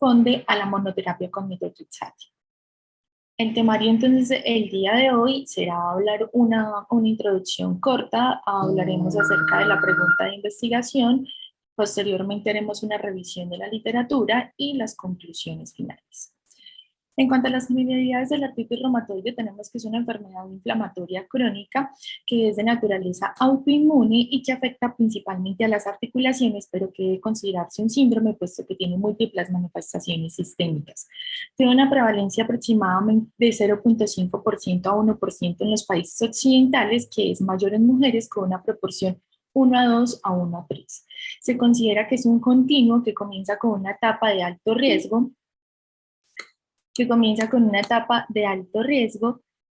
corresponde a la monoterapia con metotrexato. El temario entonces el día de hoy será hablar una introducción corta, hablaremos acerca de la pregunta de investigación, posteriormente haremos una revisión de la literatura y las conclusiones finales. En cuanto a las generalidades del artritis reumatoide, tenemos que es una enfermedad inflamatoria crónica que es de naturaleza autoinmune y que afecta principalmente a las articulaciones, pero que debe considerarse un síndrome puesto que tiene múltiples manifestaciones sistémicas. Tiene una prevalencia aproximadamente de 0,5% a 1% en los países occidentales, que es mayor en mujeres con una proporción 1 a 2 a 1 a 3. Se considera que es un continuo que comienza con una etapa de alto riesgo,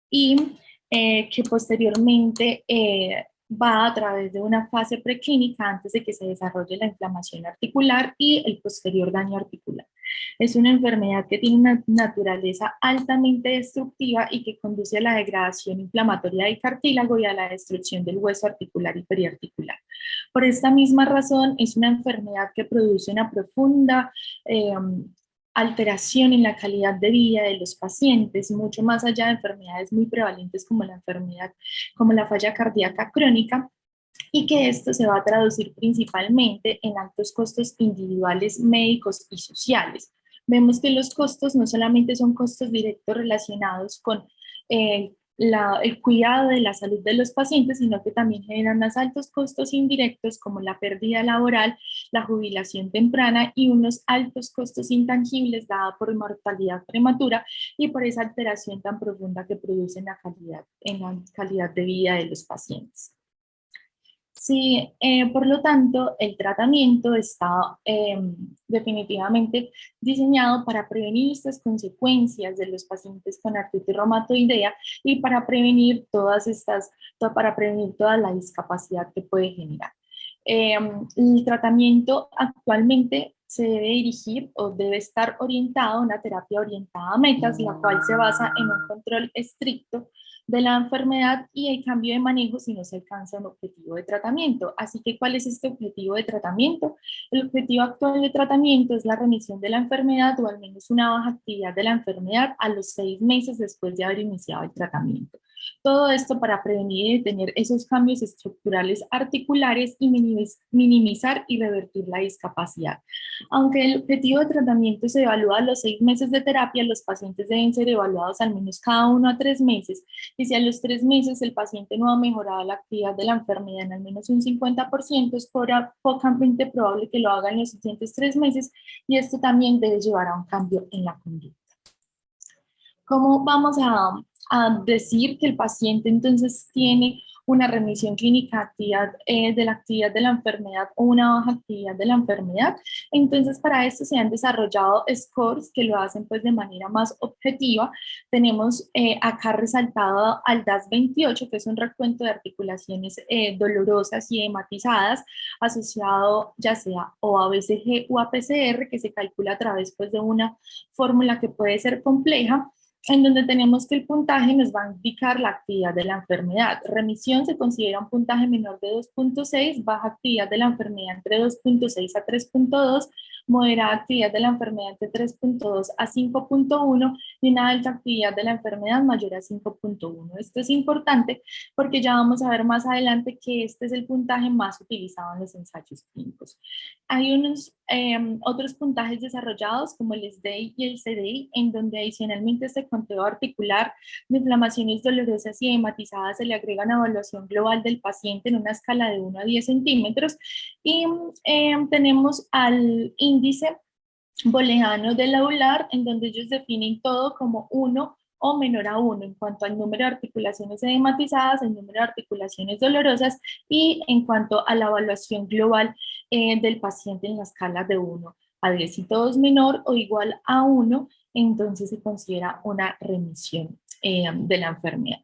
y que posteriormente va a través de una fase preclínica antes de que se desarrolle la inflamación articular y el posterior daño articular. Es una enfermedad que tiene una naturaleza altamente destructiva y que conduce a la degradación inflamatoria del cartílago y a la destrucción del hueso articular y periarticular. Por esta misma razón, es una enfermedad que produce una profunda alteración en la calidad de vida de los pacientes, mucho más allá de enfermedades muy prevalentes como la falla cardíaca crónica, y que esto se va a traducir principalmente en altos costos individuales, médicos y sociales. Vemos que los costos no solamente son costos directos relacionados con el cuidado de la salud de los pacientes, sino que también generan unos altos costos indirectos como la pérdida laboral, la jubilación temprana y unos altos costos intangibles dada por mortalidad prematura y por esa alteración tan profunda que produce en la calidad de vida de los pacientes. Sí, por lo tanto, el tratamiento está definitivamente diseñado para prevenir estas consecuencias de los pacientes con artritis reumatoidea y para prevenir para prevenir toda la discapacidad que puede generar. El tratamiento actualmente se debe dirigir o debe estar orientado a una terapia orientada a metas, la cual se basa en un control estricto de la enfermedad y el cambio de manejo si no se alcanza un objetivo de tratamiento. Así que, ¿cuál es este objetivo de tratamiento? El objetivo actual de tratamiento es la remisión de la enfermedad o al menos una baja actividad de la enfermedad a los 6 meses después de haber iniciado el tratamiento. Todo esto para prevenir y detener esos cambios estructurales articulares y minimizar y revertir la discapacidad. Aunque el objetivo de tratamiento se evalúa a los 6 meses de terapia, los pacientes deben ser evaluados al menos cada 1 a 3 meses y si a los 3 meses el paciente no ha mejorado la actividad de la enfermedad en al menos un 50%, es pocamente probable que lo haga en los siguientes 3 meses y esto también debe llevar a un cambio en la conducta. ¿Cómo vamos a decir que el paciente entonces tiene una remisión clínica de la actividad de la enfermedad o una baja actividad de la enfermedad? Entonces, para esto se han desarrollado scores que lo hacen pues de manera más objetiva. Tenemos acá resaltado al DAS-28, que es un recuento de articulaciones dolorosas y hematizadas asociado ya sea o a BCG o a PCR, que se calcula a través pues de una fórmula que puede ser compleja, en donde tenemos que el puntaje nos va a indicar la actividad de la enfermedad. Remisión se considera un puntaje menor de 2.6, baja actividad de la enfermedad entre 2.6 a 3.2, moderada actividad de la enfermedad entre 3.2 a 5.1 y una alta actividad de la enfermedad mayor a 5.1. Esto es importante porque ya vamos a ver más adelante que este es el puntaje más utilizado en los ensayos clínicos. Hay unos otros puntajes desarrollados como el SDI y el CDI, en donde adicionalmente este conteo articular de inflamaciones dolorosas y hematizadas se le agrega una evaluación global del paciente en una escala de 1 a 10 centímetros y tenemos al índice booleano del Euler, en donde ellos definen todo como 1 o menor a 1 en cuanto al número de articulaciones edematizadas, el número de articulaciones dolorosas y en cuanto a la evaluación global del paciente en la escala de 1 a 10. Si todo es menor o igual a 1, entonces se considera una remisión de la enfermedad.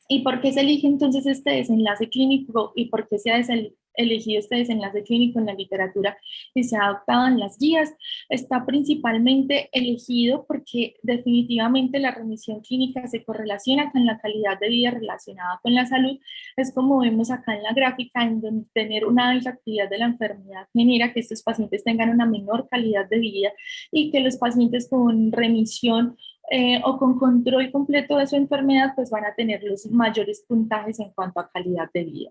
¿Y por qué se elige entonces este desenlace clínico y por qué se elegido este desenlace clínico en la literatura y se ha adoptado en las guías, está principalmente elegido porque definitivamente la remisión clínica se correlaciona con la calidad de vida relacionada con la salud. Es como vemos acá en la gráfica, en donde tener una alta actividad de la enfermedad genera que estos pacientes tengan una menor calidad de vida y que los pacientes con remisión o con control completo de su enfermedad, pues van a tener los mayores puntajes en cuanto a calidad de vida.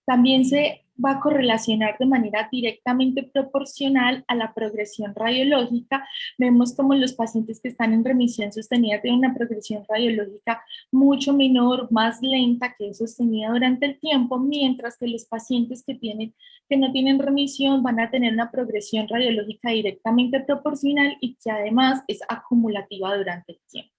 También se va a correlacionar de manera directamente proporcional a la progresión radiológica. Vemos como los pacientes que están en remisión sostenida tienen una progresión radiológica mucho menor, más lenta que es sostenida durante el tiempo, mientras que los pacientes que no tienen remisión van a tener una progresión radiológica directamente proporcional y que además es acumulativa durante el tiempo.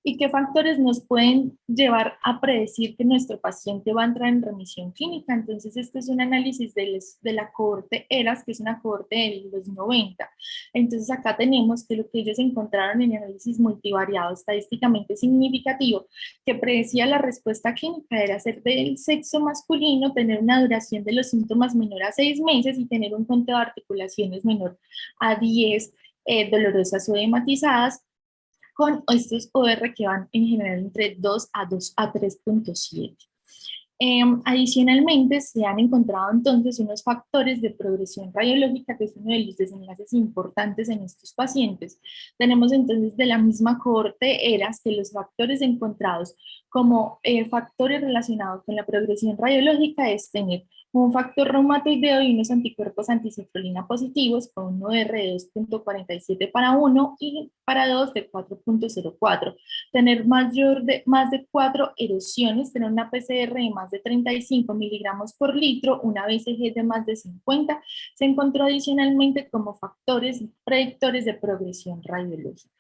¿Y qué factores nos pueden llevar a predecir que nuestro paciente va a entrar en remisión clínica? Entonces, este es un análisis de la cohorte ERAS, que es una cohorte de los 90. Entonces, acá tenemos que lo que ellos encontraron en análisis multivariado estadísticamente significativo, que predecía la respuesta clínica era ser del sexo masculino, tener una duración de los síntomas menor a 6 meses y tener un conteo de articulaciones menor a 10 dolorosas o edematizadas, con estos OR que van en general entre 2 a 3.7. Adicionalmente, se han encontrado entonces unos factores de progresión radiológica, que es uno de los desenlaces importantes en estos pacientes. Tenemos entonces de la misma cohorte ERAS que los factores encontrados como factores relacionados con la progresión radiológica es tener un factor reumatoideo y unos anticuerpos anticiclolina positivos con un OR de 2.47 para 1 y para 2 de 4.04. Tener más de 4 erosiones, tener una PCR de más de 35 miligramos por litro, una BCG de más de 50, se encontró adicionalmente como factores predictores de progresión radiológica.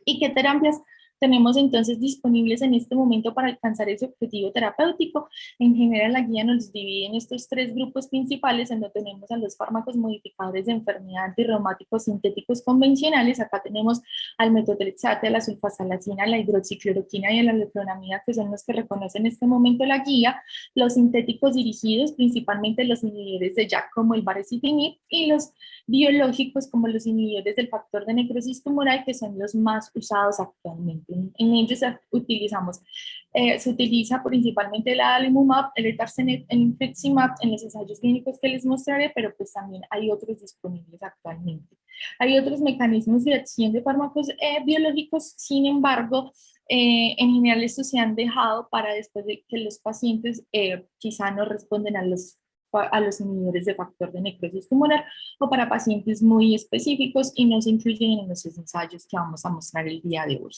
¿Y qué terapias tenemos entonces disponibles en este momento para alcanzar ese objetivo terapéutico? En general, la guía nos divide en estos 3 grupos principales, en donde tenemos a los fármacos modificadores de enfermedad antirreumáticos sintéticos convencionales. Acá tenemos al metotrexate, a la sulfasalazina, a la hidroxicloroquina y a la letroamida, que son los que reconoce en este momento la guía. Los sintéticos dirigidos, principalmente los inhibidores de JAK como el baricitinib, y los biológicos como los inhibidores del factor de necrosis tumoral, que son los más usados actualmente. En ellos se utiliza principalmente el adalimumab, el etarcenet, el infliximab en los ensayos clínicos que les mostraré, pero pues también hay otros disponibles actualmente. Hay otros mecanismos de acción de fármacos biológicos, sin embargo, en general estos se han dejado para después de que los pacientes quizá no responden a los inhibidores de factor de necrosis tumoral o para pacientes muy específicos y no se incluyen en los ensayos que vamos a mostrar el día de hoy.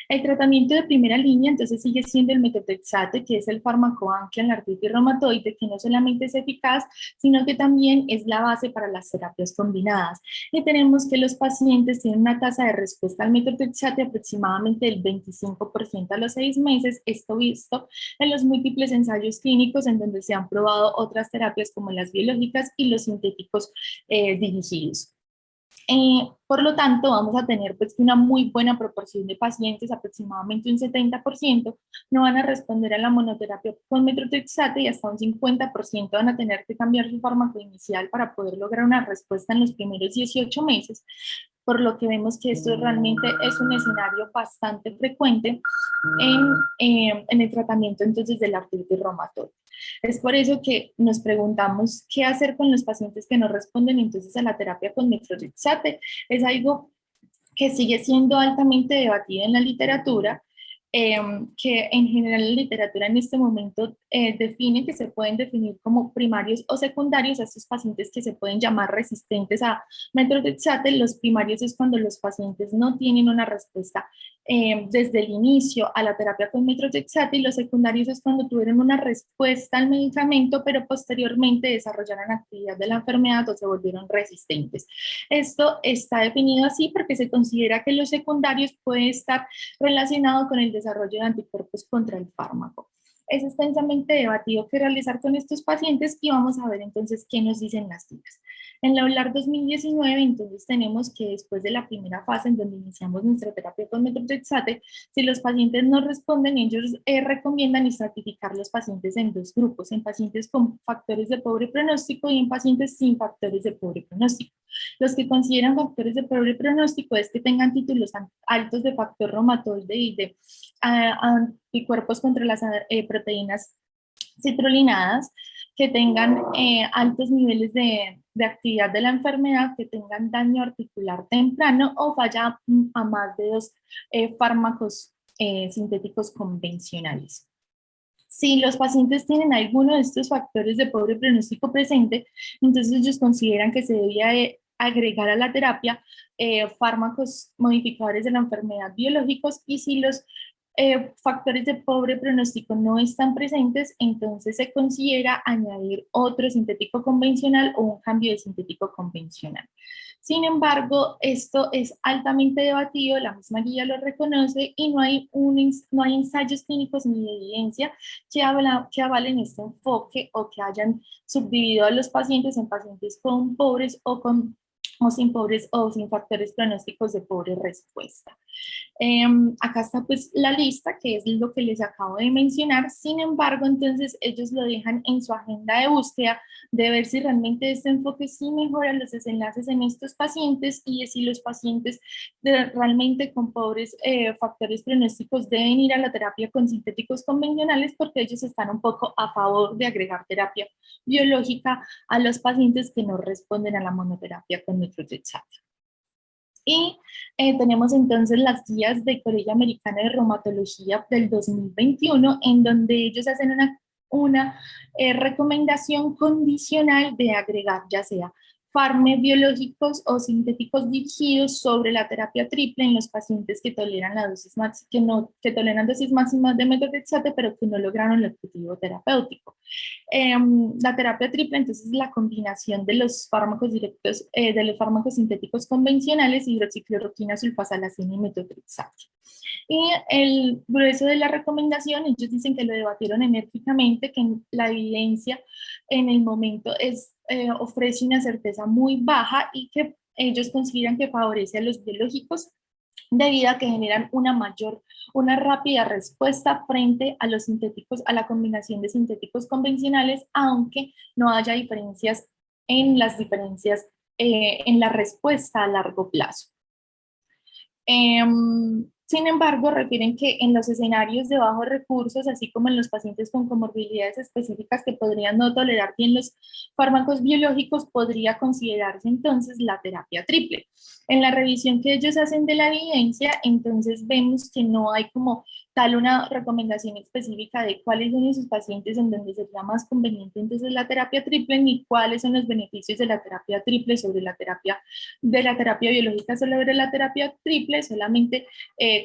El tratamiento de primera línea entonces sigue siendo el metotrexate, que es el fármaco ancla en la artritis reumatoide, que no solamente es eficaz, sino que también es la base para las terapias combinadas. Y tenemos que los pacientes tienen una tasa de respuesta al metotrexate aproximadamente del 25% a los 6 meses, esto visto en los múltiples ensayos clínicos en donde se han probado otras terapias como las biológicas y los sintéticos dirigidos. Por lo tanto, vamos a tener pues una muy buena proporción de pacientes, aproximadamente un 70%, no van a responder a la monoterapia con metotrexate y hasta un 50% van a tener que cambiar su fármaco inicial para poder lograr una respuesta en los primeros 18 meses, por lo que vemos que esto realmente es un escenario bastante frecuente en el tratamiento entonces de la artritis reumatoide. Es por eso que nos preguntamos qué hacer con los pacientes que no responden entonces a la terapia con metotrexate. Es algo que sigue siendo altamente debatido en la literatura, que en general la literatura en este momento define que se pueden definir como primarios o secundarios a estos pacientes que se pueden llamar resistentes a metotrexate. Los primarios es cuando los pacientes no tienen una respuesta desde el inicio a la terapia con metotrexate, y los secundarios es cuando tuvieron una respuesta al medicamento pero posteriormente desarrollaron actividad de la enfermedad o se volvieron resistentes. Esto está definido así porque se considera que los secundarios pueden estar relacionados con el desarrollo de anticuerpos contra el fármaco. Es extensamente debatido qué realizar con estos pacientes y vamos a ver entonces qué nos dicen las guías. En la OLAR 2019, entonces tenemos que después de la primera fase en donde iniciamos nuestra terapia con metotrexate, si los pacientes no responden, ellos recomiendan estratificar los pacientes en dos grupos, en pacientes con factores de pobre pronóstico y en pacientes sin factores de pobre pronóstico. Los que consideran factores de pobre pronóstico es que tengan títulos altos de factor reumatoide y de anticuerpos contra las proteínas citrulinadas, que tengan altos niveles de actividad de la enfermedad, que tengan daño articular temprano o falla a más de dos fármacos sintéticos convencionales. Si los pacientes tienen alguno de estos factores de pobre pronóstico presente, entonces ellos consideran que se debía agregar a la terapia fármacos modificadores de la enfermedad biológicos, y si los factores de pobre pronóstico no están presentes, entonces se considera añadir otro sintético convencional o un cambio de sintético convencional. Sin embargo, esto es altamente debatido, la misma guía lo reconoce y no hay ensayos clínicos ni evidencia que avalen este enfoque o que hayan subdividido a los pacientes en pacientes con pobres o sin pobres o sin factores pronósticos de pobre respuesta. Acá está pues la lista, que es lo que les acabo de mencionar. Sin embargo, entonces ellos lo dejan en su agenda de búsqueda de ver si realmente este enfoque sí mejora los desenlaces en estos pacientes y si los pacientes realmente con pobres factores pronósticos deben ir a la terapia con sintéticos convencionales, porque ellos están un poco a favor de agregar terapia biológica a los pacientes que no responden a la monoterapia con metotrexate. Y tenemos entonces las guías de Colegio Americano de Reumatología del 2021, en donde ellos hacen una recomendación condicional de agregar ya sea biológicos o sintéticos dirigidos sobre la terapia triple en los pacientes que toleran la dosis que toleran dosis máximas de metotrexate, pero que no lograron el objetivo terapéutico. La terapia triple, entonces, es la combinación de los fármacos directos, de los fármacos sintéticos convencionales, hidroxicloroquina, sulfasalacina y metotrexate. Y el grueso de la recomendación, ellos dicen que lo debatieron enérgicamente, que la evidencia en el momento ofrece una certeza muy baja y que ellos consideran que favorece a los biológicos debido a que generan una rápida respuesta frente a los sintéticos, a la combinación de sintéticos convencionales, aunque no haya diferencias en la respuesta a largo plazo. Sin embargo, refieren que en los escenarios de bajos recursos, así como en los pacientes con comorbilidades específicas que podrían no tolerar bien los fármacos biológicos, podría considerarse entonces la terapia triple. En la revisión que ellos hacen de la evidencia, entonces vemos que no hay como tal una recomendación específica de cuáles son esos pacientes en donde sería más conveniente entonces la terapia triple, ni cuáles son los beneficios de la terapia triple sobre la terapia biológica sobre la terapia triple. Solamente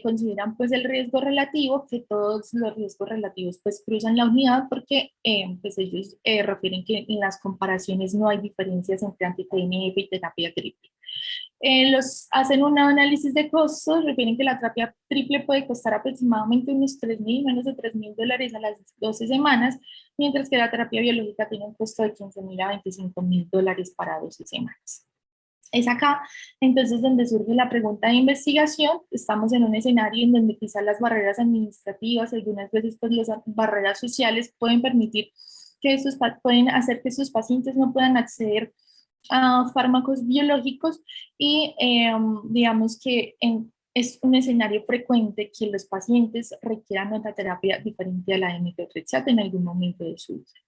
consideran pues el riesgo relativo, que todos los riesgos relativos pues cruzan la unidad, porque pues ellos refieren que en las comparaciones no hay diferencias entre anti-TNF y terapia triple. Hacen un análisis de costos, refieren que la terapia triple puede costar aproximadamente unos menos de $3,000 a las 12 semanas, mientras que la terapia biológica tiene un costo de $15,000 a $25,000 para 12 semanas. Es acá, entonces, donde surge la pregunta de investigación. Estamos en un escenario en donde quizás las barreras administrativas, algunas veces pues las barreras sociales pueden permitir pueden hacer que estos pacientes no puedan acceder a fármacos biológicos y digamos que es un escenario frecuente que los pacientes requieran otra terapia diferente a la de metotrexate en algún momento de su vida.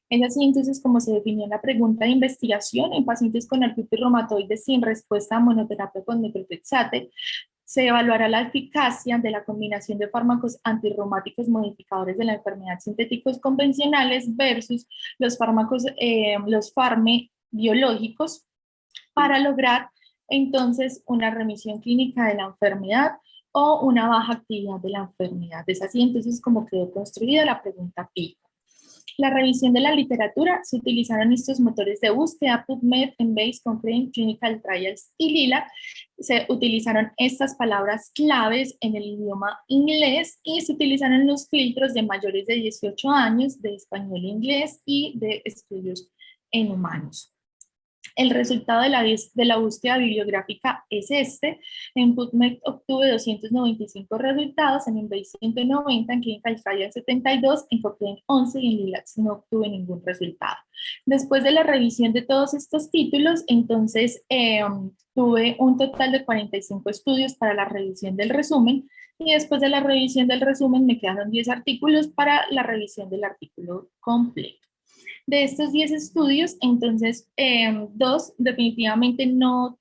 Es así entonces como se definió la pregunta de investigación. En pacientes con artritis reumatoide sin respuesta a monoterapia con metotrexate, se evaluará la eficacia de la combinación de fármacos antirreumáticos modificadores de la enfermedad sintéticos convencionales versus los los biológicos, para lograr entonces una remisión clínica de la enfermedad o una baja actividad de la enfermedad. Es así entonces como quedó construida la pregunta PICO. La revisión de la literatura, se utilizaron estos motores de búsqueda, PubMed, Embase, Cochrane, Clinical Trials y Lila. Se utilizaron estas palabras claves en el idioma inglés y se utilizaron los filtros de mayores de 18 años, de español e inglés y de estudios en humanos. El resultado de la búsqueda bibliográfica es este. En PubMed obtuve 295 resultados, en Embase 190, en Clinical Trials 72, en Cochrane 11 y en Lilacs no obtuve ningún resultado. Después de la revisión de todos estos títulos, entonces tuve un total de 45 estudios para la revisión del resumen y después de la revisión del resumen me quedaron 10 artículos para la revisión del artículo completo. De estos 10 estudios, entonces, dos definitivamente no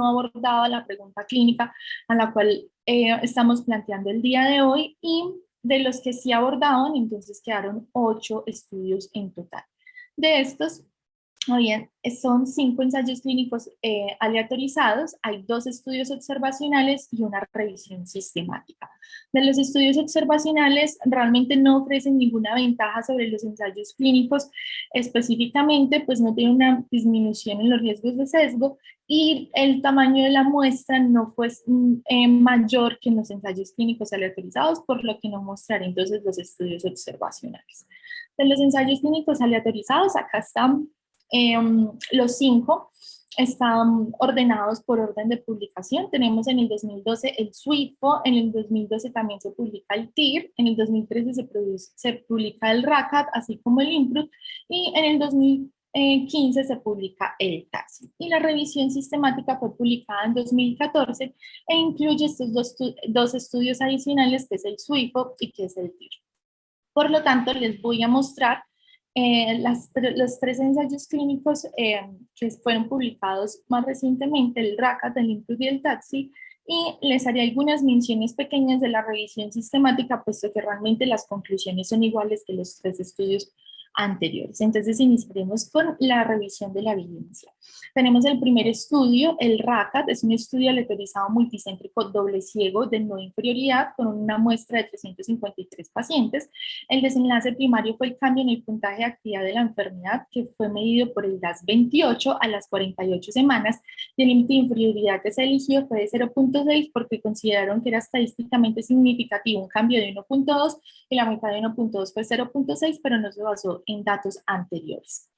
abordaba la pregunta clínica a la cual estamos planteando el día de hoy y de los que sí abordaban, entonces quedaron 8 estudios en total. De estos, bien, son 5 ensayos clínicos aleatorizados, hay 2 estudios observacionales y una revisión sistemática. De los estudios observacionales realmente no ofrecen ninguna ventaja sobre los ensayos clínicos, específicamente pues no tiene una disminución en los riesgos de sesgo y el tamaño de la muestra no fue mayor que en los ensayos clínicos aleatorizados, por lo que no mostraré entonces los estudios observacionales. De los ensayos clínicos aleatorizados, acá están los 5 están ordenados por orden de publicación. Tenemos en el 2012 el SWIFO, en el 2012 también se publica el TIR, en el 2013 se publica el RACAT, así como el IMPRUT, y en el 2015 se publica el TASI. Y la revisión sistemática fue publicada en 2014 e incluye estos dos estudios adicionales, que es el SWIFO y que es el TIR. Por lo tanto, les voy a mostrar los 3 ensayos clínicos que fueron publicados más recientemente, el RACAT, el IMPRUT y el TAXI, y les haré algunas menciones pequeñas de la revisión sistemática, puesto que realmente las conclusiones son iguales que los 3 estudios anteriores. Entonces iniciaremos con la revisión de la evidencia. Tenemos el primer estudio, el RACAT, es un estudio aleatorizado multicéntrico doble ciego de no inferioridad con una muestra de 353 pacientes. El desenlace primario fue el cambio en el puntaje de actividad de la enfermedad, que fue medido por el DAS-28 a las 48 semanas, y el límite de inferioridad que se eligió fue de 0.6 porque consideraron que era estadísticamente significativo un cambio de 1.2 y la mitad de 1.2 fue 0.6, pero no se basó en datos anteriores.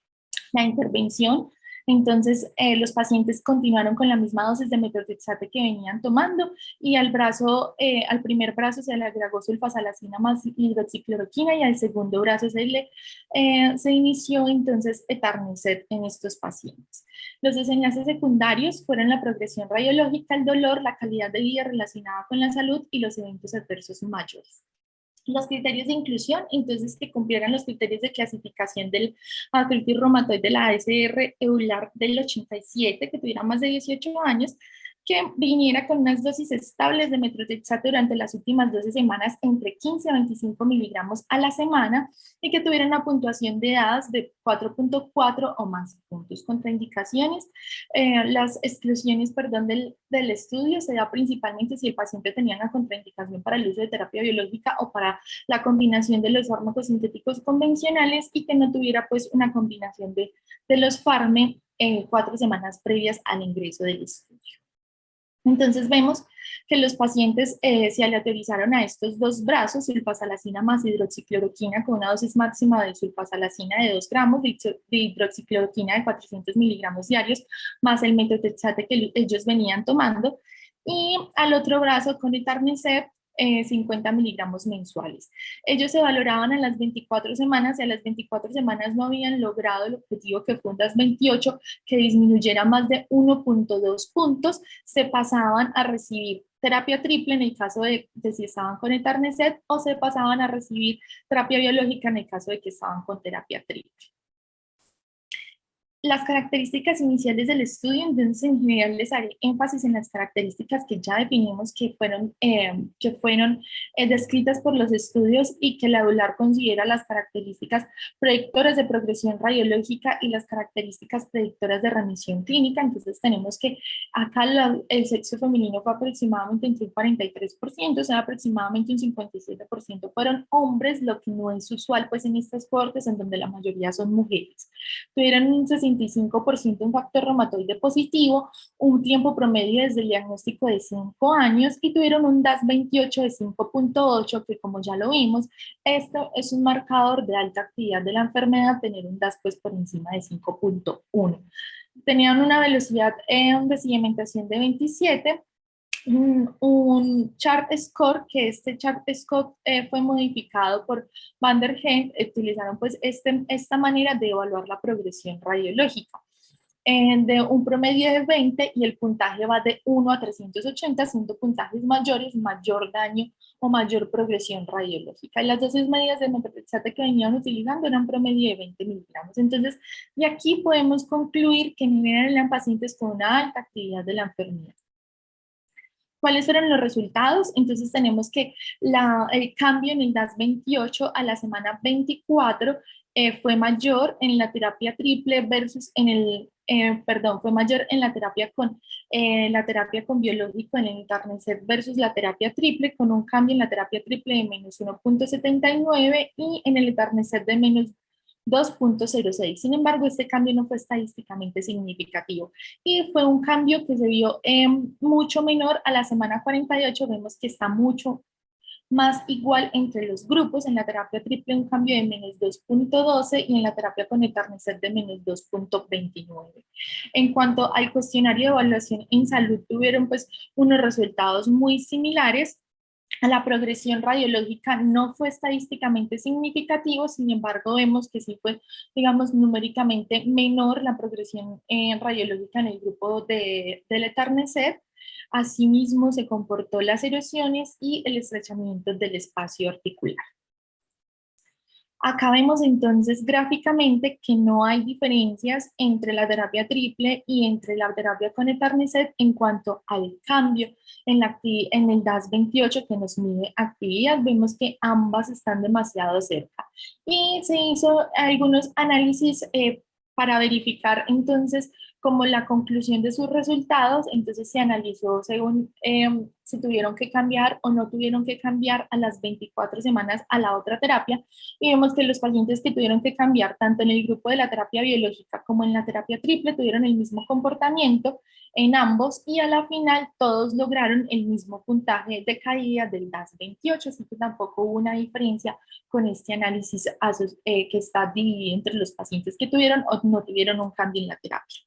La intervención, entonces los pacientes continuaron con la misma dosis de metotrexate que venían tomando y al primer brazo se le agregó sulfasalacina más hidroxicloroquina y al segundo brazo se inició entonces Etanercept en estos pacientes. Los desenlaces secundarios fueron la progresión radiológica, el dolor, la calidad de vida relacionada con la salud y los eventos adversos mayores. Los criterios de inclusión, entonces que cumplieran los criterios de clasificación del artritis reumatoide de la ASR EULAR del 87, que tuviera más de 18 años, que viniera con unas dosis estables de metotrexato durante las últimas 12 semanas entre 15 a 25 miligramos a la semana y que tuviera una puntuación de edades de 4.4 o más puntos. Contraindicaciones, las exclusiones, del estudio se da principalmente si el paciente tenía una contraindicación para el uso de terapia biológica o para la combinación de los fármacos sintéticos convencionales y que no tuviera pues una combinación de los fármacos 4 semanas previas al ingreso del estudio. Entonces vemos que los pacientes se aleatorizaron a estos 2 brazos, sulfasalacina más hidroxicloroquina con una dosis máxima de sulfasalacina de 2 gramos, de hidroxicloroquina de 400 miligramos diarios, más el metotrexate que ellos venían tomando, y al otro brazo con Etanercept 50 miligramos mensuales. Ellos se valoraban a las 24 semanas y a las 24 semanas no habían logrado el objetivo que fue un DAS-28, que disminuyera más de 1.2 puntos, se pasaban a recibir terapia triple en el caso de si estaban con Etanercept o se pasaban a recibir terapia biológica en el caso de que estaban con terapia triple. las características iniciales del estudio, entonces en general les haré énfasis en las características que ya definimos que fueron descritas por los estudios y que la EULAR considera las características predictoras de progresión radiológica y las características predictoras de remisión clínica. Entonces tenemos que acá el sexo femenino fue aproximadamente entre un 43%, o sea, aproximadamente un 57% fueron hombres, lo que no es usual pues en estas cortes en donde la mayoría son mujeres. Tuvieron un 65% un factor reumatoide positivo, un tiempo promedio desde el diagnóstico de 5 años y tuvieron un DAS28 de 5.8, que como ya lo vimos, esto es un marcador de alta actividad de la enfermedad, tener un DAS pues por encima de 5.1. Tenían una velocidad de sedimentación de 27, un chart score, que este chart score fue modificado por Van der Gent. Utilizaron pues esta manera de evaluar la progresión radiológica. De un promedio de 20 y el puntaje va de 1 a 380, siendo puntajes mayores, mayor daño o mayor progresión radiológica. Y las dosis medidas de metotrexate que venían utilizando eran promedio de 20 miligramos. Entonces, de aquí podemos concluir que eran pacientes con una alta actividad de la enfermedad. ¿Cuáles fueron los resultados? Entonces tenemos que el cambio en el DAS28 a la semana 24 fue mayor en la terapia triple versus fue mayor en la terapia con biológico en el Etanercept versus la terapia triple, con un cambio en la terapia triple de menos 1.79 y en el Etanercept de menos 2.06. Sin embargo, este cambio no fue estadísticamente significativo y fue un cambio que se vio mucho menor a la semana 48. Vemos que está mucho más igual entre los grupos. En la terapia triple un cambio de menos 2.12 y en la terapia con Etanercept de menos 2.29. En cuanto al cuestionario de evaluación en salud, tuvieron pues unos resultados muy similares. La progresión radiológica no fue estadísticamente significativo, sin embargo vemos que sí fue, digamos, numéricamente menor la progresión radiológica en el grupo del Etanercept. Asimismo se comportó las erosiones y el estrechamiento del espacio articular. Acá vemos entonces gráficamente que no hay diferencias entre la terapia triple y entre la terapia con Etanercept en cuanto al cambio en el DAS28 que nos mide actividad. Vemos que ambas están demasiado cerca. Y se hizo algunos análisis para verificar entonces como la conclusión de sus resultados. Entonces se analizó según si tuvieron que cambiar o no tuvieron que cambiar a las 24 semanas a la otra terapia, y vemos que los pacientes que tuvieron que cambiar tanto en el grupo de la terapia biológica como en la terapia triple tuvieron el mismo comportamiento en ambos y a la final todos lograron el mismo puntaje de caída del DAS28, así que tampoco hubo una diferencia con este análisis que está dividido entre los pacientes que tuvieron o no tuvieron un cambio en la terapia.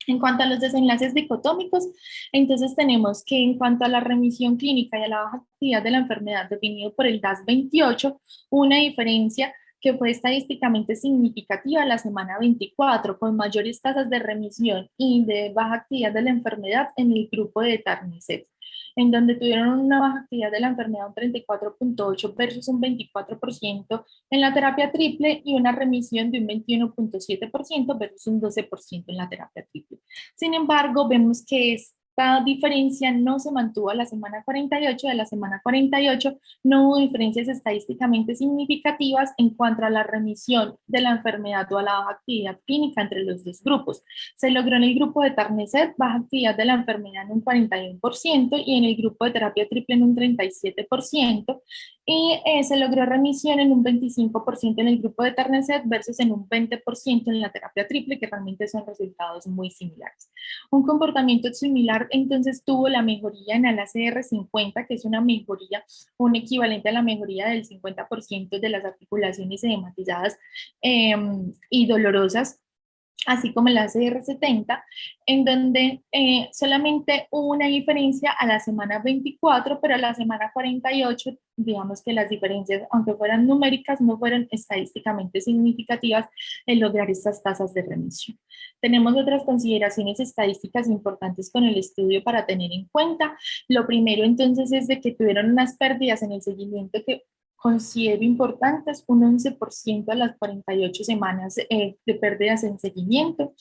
En cuanto a los desenlaces dicotómicos, entonces tenemos que en cuanto a la remisión clínica y a la baja actividad de la enfermedad definido por el DAS28, una diferencia que fue estadísticamente significativa la semana 24, con mayores tasas de remisión y de baja actividad de la enfermedad en el grupo de Etanercept, en donde tuvieron una baja actividad de la enfermedad un 34.8 versus un 24% en la terapia triple y una remisión de un 21.7% versus un 12% en la terapia triple. Sin embargo, vemos que esta diferencia no se mantuvo a la semana 48. De la semana 48 no hubo diferencias estadísticamente significativas en cuanto a la remisión de la enfermedad o a la baja actividad clínica entre los dos grupos. Se logró en el grupo de Etanercept baja actividad de la enfermedad en un 41% y en el grupo de terapia triple en un 37%, y se logró remisión en un 25% en el grupo de Etanercept versus en un 20% en la terapia triple, que realmente son resultados muy similares. Un comportamiento similar entonces tuvo la mejoría en el ACR50, que es una mejoría, un equivalente a la mejoría del 50% de las articulaciones edematizadas y dolorosas, así como el ACR70, en donde solamente hubo una diferencia a la semana 24, pero a la semana 48, digamos que las diferencias, aunque fueran numéricas, no fueron estadísticamente significativas en lograr estas tasas de remisión. Tenemos otras consideraciones estadísticas importantes con el estudio para tener en cuenta. Lo primero entonces es de que tuvieron unas pérdidas en el seguimiento considero importantes, un 11% a las 48 semanas de pérdidas en seguimiento.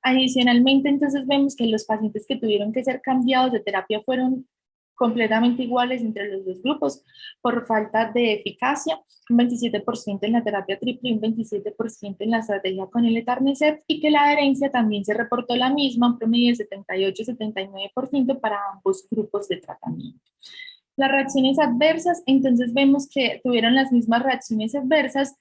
Adicionalmente, entonces vemos que los pacientes que tuvieron que ser cambiados de terapia fueron completamente iguales entre los dos grupos por falta de eficacia, un 27% en la terapia triple y un 27% en la estrategia con el Etanercept, y que la adherencia también se reportó la misma, un promedio de 78-79% para ambos grupos de tratamiento. Las reacciones adversas, entonces vemos que tuvieron las mismas reacciones adversas,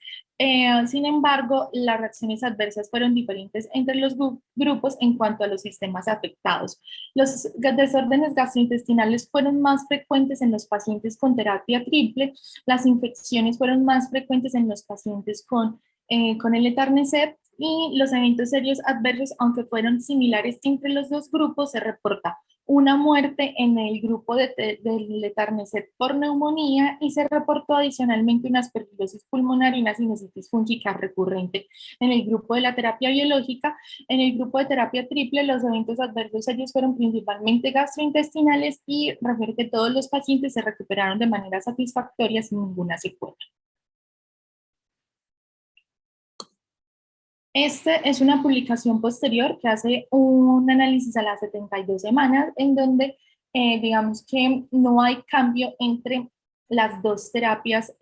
sin embargo, las reacciones adversas fueron diferentes entre los grupos en cuanto a los sistemas afectados. Los desórdenes gastrointestinales fueron más frecuentes en los pacientes con terapia triple, las infecciones fueron más frecuentes en los pacientes con el Etanercept, y los eventos serios adversos, aunque fueron similares entre los dos grupos, se reporta una muerte en el grupo del Etanercept por neumonía, y se reportó adicionalmente una aspergilosis pulmonar y una sinusitis fúngica recurrente en el grupo de la terapia biológica. En el grupo de terapia triple, los eventos adversos serios fueron principalmente gastrointestinales, y refiere que todos los pacientes se recuperaron de manera satisfactoria sin ninguna secuela. Este es una publicación posterior que hace un análisis a las 72 semanas, en donde digamos que no hay cambio entre las dos terapias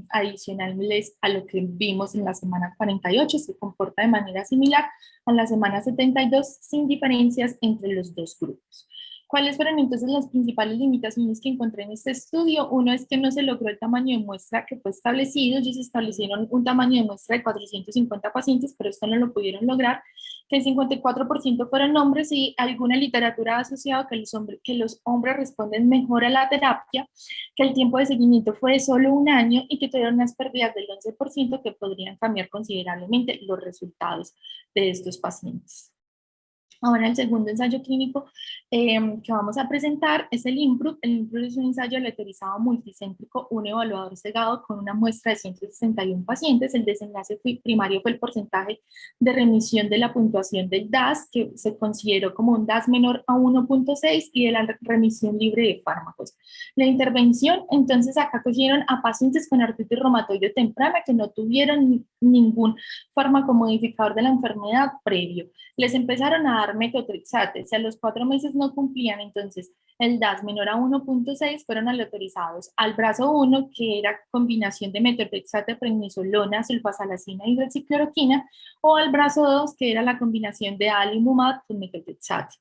adicionales a lo que vimos en la semana 48, se comporta de manera similar a la semana 72, sin diferencias entre los dos grupos. ¿Cuáles fueron entonces las principales limitaciones que encontré en este estudio? Uno es que no se logró el tamaño de muestra que fue establecido. Ellos establecieron un tamaño de muestra de 450 pacientes, pero esto no lo pudieron lograr. Que el 54% fueron hombres, y alguna literatura ha asociado que los hombres responden mejor a la terapia, que el tiempo de seguimiento fue de solo un año, y que tuvieron unas pérdidas del 11% que podrían cambiar considerablemente los resultados de estos pacientes. Ahora, el segundo ensayo clínico que vamos a presentar es el IMPROVE. El IMPROVE es un ensayo aleatorizado multicéntrico, un evaluador cegado con una muestra de 161 pacientes. El desenlace primario fue el porcentaje de remisión de la puntuación del DAS, que se consideró como un DAS menor a 1.6, y de la remisión libre de fármacos. La intervención, entonces acá cogieron a pacientes con artritis reumatoide temprana que no tuvieron ningún fármaco modificador de la enfermedad previo. Les empezaron a dar metotrexate. Si a los 4 meses no cumplían, entonces el DAS menor a 1.6, fueron aleatorizados al brazo 1, que era combinación de metotrexate, prednisolona, sulfasalazina y hidroxicloroquina, o al brazo 2, que era la combinación de adalimumab con metotrexate.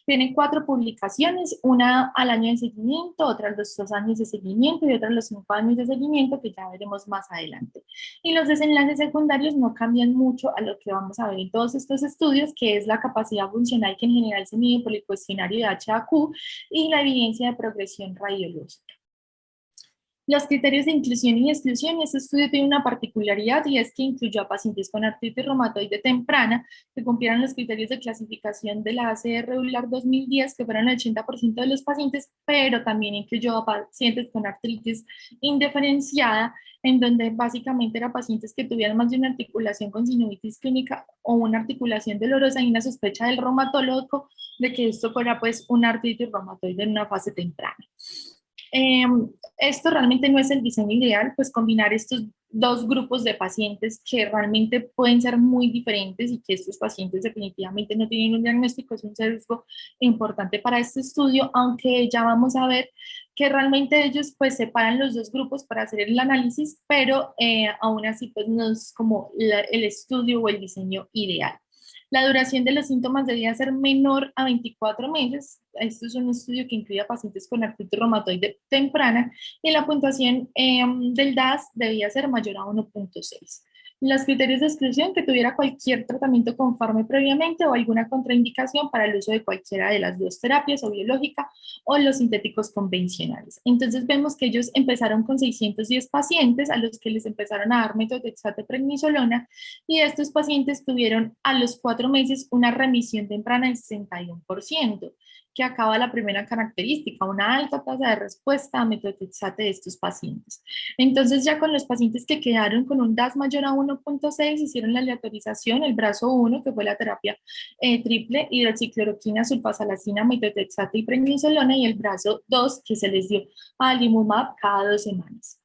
Tiene 4 publicaciones, una al año de seguimiento, otra a los 2 años de seguimiento y otra a los 5 años de seguimiento, que ya veremos más adelante. Y los desenlaces secundarios no cambian mucho a lo que vamos a ver en todos estos estudios, que es la capacidad funcional, que en general se mide por el cuestionario de HAQ, y la evidencia de progresión radiológica. Los criterios de inclusión y exclusión. Este estudio tiene una particularidad, y es que incluyó a pacientes con artritis reumatoide temprana que cumplieran los criterios de clasificación de la ACR Regular 2010, que fueron el 80% de los pacientes, pero también incluyó a pacientes con artritis indiferenciada, en donde básicamente eran pacientes que tuvieran más de una articulación con sinovitis clínica o una articulación dolorosa, y una sospecha del reumatólogo de que esto fuera pues una artritis reumatoide en una fase temprana. Esto realmente no es el diseño ideal, pues combinar estos dos grupos de pacientes que realmente pueden ser muy diferentes, y que estos pacientes definitivamente no tienen un diagnóstico, es un sesgo importante para este estudio, aunque ya vamos a ver que realmente ellos pues separan los dos grupos para hacer el análisis, pero aún así pues no es como el estudio o el diseño ideal. La duración de los síntomas debía ser menor a 24 meses. Esto es un estudio que incluye a pacientes con artritis reumatoide temprana, y la puntuación del DAS debía ser mayor a 1.6. Los criterios de exclusión: que tuviera cualquier tratamiento conforme previamente o alguna contraindicación para el uso de cualquiera de las dos terapias, o biológica o los sintéticos convencionales. Entonces vemos que ellos empezaron con 610 pacientes a los que les empezaron a dar metotrexate, prednisolona, y estos pacientes tuvieron a los 4 meses una remisión temprana del 61%, que acaba la primera característica, una alta tasa de respuesta a metotrexate de estos pacientes. Entonces, ya con los pacientes que quedaron con un DAS mayor a 1.6, hicieron la aleatorización, el brazo 1, que fue la terapia triple, hidroxicloroquina, sulfasalazina, metotrexate y prednisolona, y el brazo 2, que se les dio adalimumab cada 2 semanas.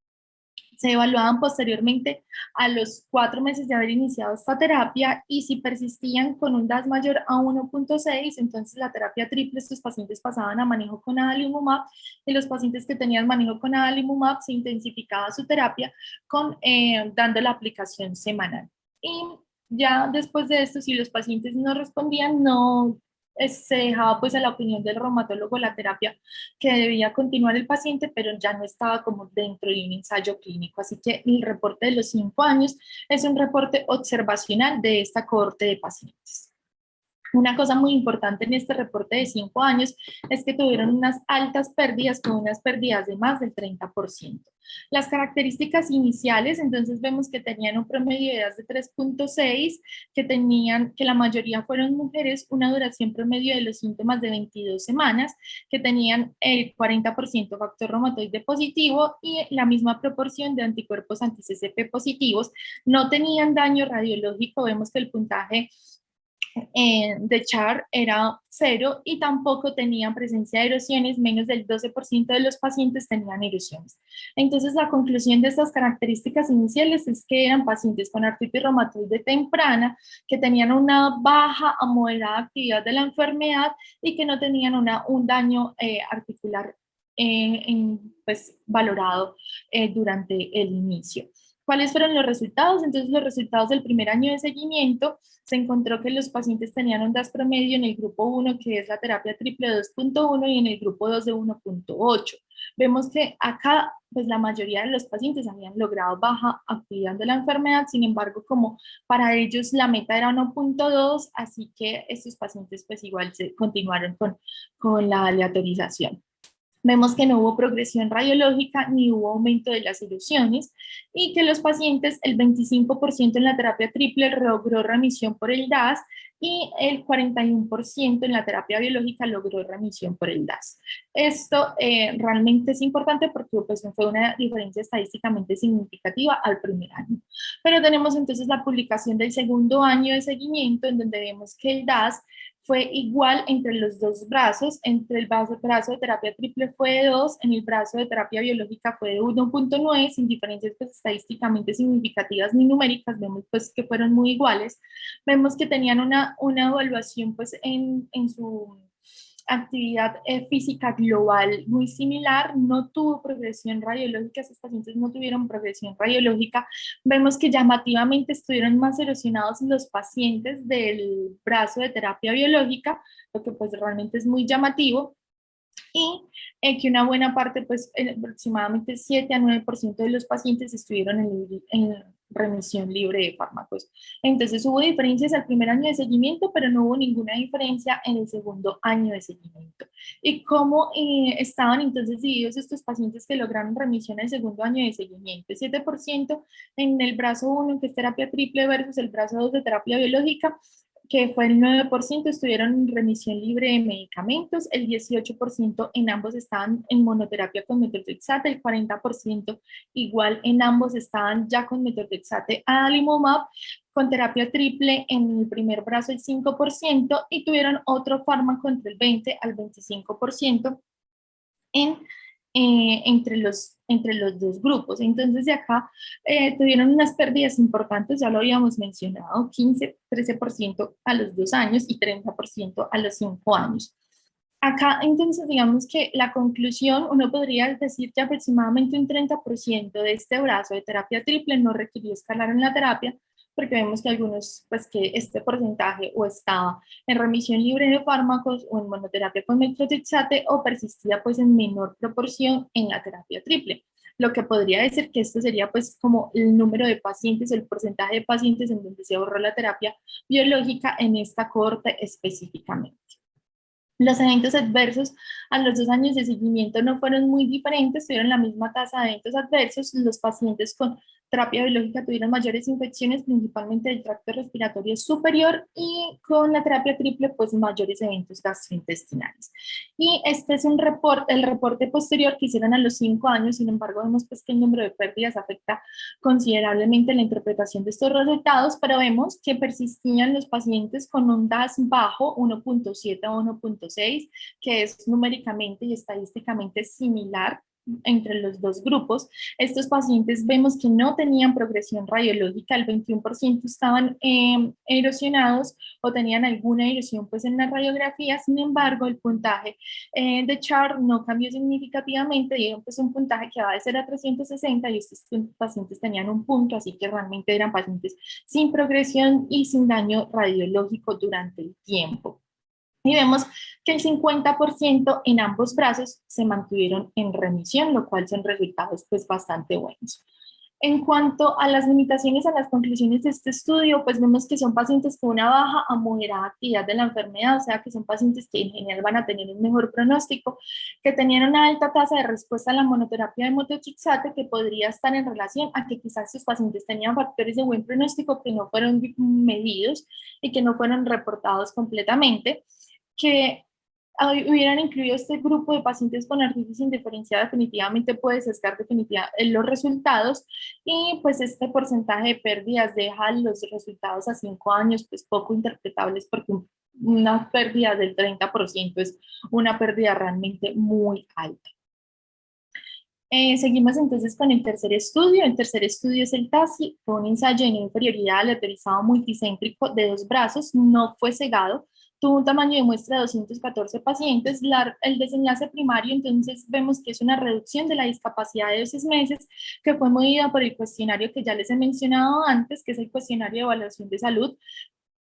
Se evaluaban posteriormente a los 4 meses de haber iniciado esta terapia y si persistían con un DAS mayor a 1.6, entonces la terapia triple, estos pacientes pasaban a manejo con adalimumab y los pacientes que tenían manejo con adalimumab se intensificaba su terapia dando la aplicación semanal. Y ya después de esto, si los pacientes no respondían, se dejaba pues a la opinión del reumatólogo la terapia que debía continuar el paciente, pero ya no estaba como dentro de un ensayo clínico. Así que el reporte de los 5 años es un reporte observacional de esta cohorte de pacientes. Una cosa muy importante en este reporte de 5 años es que tuvieron unas altas pérdidas con unas pérdidas de más del 30%. Las características iniciales, entonces vemos que tenían un promedio de edad de 3.6, que la mayoría fueron mujeres, una duración promedio de los síntomas de 22 semanas, que tenían el 40% factor reumatoide positivo y la misma proporción de anticuerpos anti-CCP positivos. No tenían daño radiológico, vemos que el puntaje de Char era 0 y tampoco tenían presencia de erosiones, menos del 12% de los pacientes tenían erosiones. Entonces la conclusión de estas características iniciales es que eran pacientes con artritis reumatoide temprana, que tenían una baja a moderada actividad de la enfermedad y que no tenían un daño articular pues, valorado durante el inicio. ¿Cuáles fueron los resultados? Entonces, los resultados del primer año de seguimiento, se encontró que los pacientes tenían un DAS promedio en el grupo 1, que es la terapia triple de 2.1, y en el grupo 2 de 1.8. Vemos que acá, pues la mayoría de los pacientes habían logrado baja actividad de la enfermedad, sin embargo, como para ellos la meta era 1.2, así que estos pacientes pues igual se continuaron con la aleatorización. Vemos que no hubo progresión radiológica ni hubo aumento de las ilusiones y que los pacientes, el 25% en la terapia triple logró remisión por el DAS y el 41% en la terapia biológica logró remisión por el DAS. Esto realmente es importante porque pues, fue una diferencia estadísticamente significativa al primer año. Pero tenemos entonces la publicación del segundo año de seguimiento en donde vemos que el DAS fue igual entre los dos brazos, entre el brazo de terapia triple fue de 2, en el brazo de terapia biológica fue de 1.9, sin diferencias pues, estadísticamente significativas ni numéricas, vemos pues que fueron muy iguales. Vemos que tenían una evaluación pues en su actividad física global muy similar, no tuvo progresión radiológica, esos pacientes no tuvieron progresión radiológica. Vemos que llamativamente estuvieron más erosionados los pacientes del brazo de terapia biológica, lo que pues realmente es muy llamativo, y que una buena parte, pues aproximadamente 7 a 9% de los pacientes estuvieron en remisión libre de fármacos. Entonces hubo diferencias al primer año de seguimiento, pero no hubo ninguna diferencia en el segundo año de seguimiento. ¿Y cómo estaban entonces divididos estos pacientes que lograron remisión en el segundo año de seguimiento? 7% en el brazo 1, que es terapia triple, versus el brazo 2 de terapia biológica, que fue el 9% estuvieron en remisión libre de medicamentos, el 18% en ambos estaban en monoterapia con metotrexate, el 40% igual en ambos estaban ya con metotrexate adalimumab, con terapia triple en el primer brazo el 5% y tuvieron otro fármaco entre el 20 al 25% en, entre los dos grupos. Entonces, de acá tuvieron unas pérdidas importantes, ya lo habíamos mencionado, 13% a los 2 años y 30% a los 5 años. Acá, entonces, digamos que la conclusión, uno podría decir que aproximadamente un 30% de este brazo de terapia triple no requirió escalar en la terapia, porque vemos que algunos, pues que este porcentaje o estaba en remisión libre de fármacos o en monoterapia con metotrexate o persistía pues en menor proporción en la terapia triple. Lo que podría decir que esto sería pues como el número de pacientes, el porcentaje de pacientes en donde se ahorró la terapia biológica en esta cohorte específicamente. Los eventos adversos a los 2 años de seguimiento no fueron muy diferentes, tuvieron la misma tasa de eventos adversos. Los pacientes con terapia biológica tuvieron mayores infecciones, principalmente del tracto respiratorio superior, y con la terapia triple, pues mayores eventos gastrointestinales. Y este es el reporte posterior que hicieron a los 5 años, sin embargo, vemos pues que el número de pérdidas afecta considerablemente la interpretación de estos resultados, pero vemos que persistían los pacientes con un DAS bajo, 1.7 a 1.6, que es numéricamente y estadísticamente similar entre los dos grupos. Estos pacientes vemos que no tenían progresión radiológica, el 21% estaban erosionados o tenían alguna erosión pues en la radiografía. Sin embargo, el puntaje de Chart no cambió significativamente, dieron pues un puntaje que va de 0 a 360 y estos pacientes tenían un punto, así que realmente eran pacientes sin progresión y sin daño radiológico durante el tiempo. Y vemos que el 50% en ambos brazos se mantuvieron en remisión, lo cual son resultados pues bastante buenos. En cuanto a las limitaciones, a las conclusiones de este estudio, pues vemos que son pacientes con una baja a moderada actividad de la enfermedad, o sea que son pacientes que en general van a tener un mejor pronóstico, que tenían una alta tasa de respuesta a la monoterapia de metotrexato, que podría estar en relación a que quizás sus pacientes tenían factores de buen pronóstico que no fueron medidos y que no fueron reportados completamente, que hubieran incluido este grupo de pacientes con artritis indiferenciada definitivamente puede sesgar los resultados, y pues este porcentaje de pérdidas deja los resultados a 5 años pues poco interpretables, porque una pérdida del 30% es una pérdida realmente muy alta. Seguimos entonces con el tercer estudio. El tercer estudio es el TASI, fue un ensayo de inferioridad aleatorizado multicéntrico de 2 brazos, no fue cegado, tuvo un tamaño de muestra de 214 pacientes. El desenlace primario entonces vemos que es una reducción de la discapacidad de 6 meses, que fue medida por el cuestionario que ya les he mencionado antes, que es el cuestionario de evaluación de salud,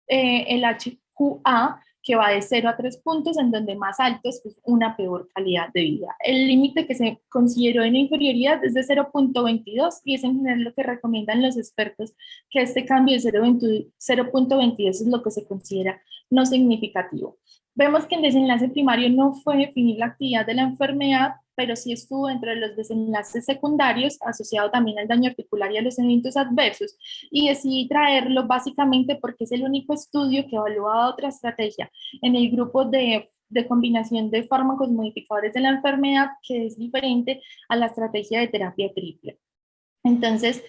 el HQA, que va de 0 a 3 puntos, en donde más alto es pues, una peor calidad de vida. El límite que se consideró en inferioridad es de 0.22 y es en general lo que recomiendan los expertos, que este cambio de 0.22 es lo que se considera no significativo. Vemos que el desenlace primario no fue definir la actividad de la enfermedad, pero sí estuvo dentro de los desenlaces secundarios, asociado también al daño articular y a los eventos adversos, y decidí traerlo básicamente porque es el único estudio que evaluaba otra estrategia en el grupo de combinación de fármacos modificadores de la enfermedad, que es diferente a la estrategia de terapia triple. Entonces,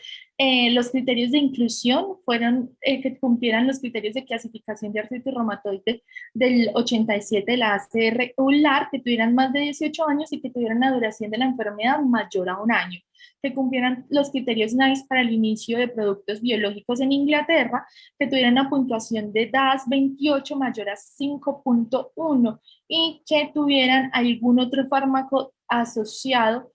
los criterios de inclusión fueron que cumplieran los criterios de clasificación de artritis reumatoide del 87 de la ACR ULAR, que tuvieran más de 18 años y que tuvieran una duración de la enfermedad mayor a 1 año, que cumplieran los criterios NICE para el inicio de productos biológicos en Inglaterra, que tuvieran una puntuación de DAS 28 mayor a 5.1 y que tuvieran algún otro fármaco asociado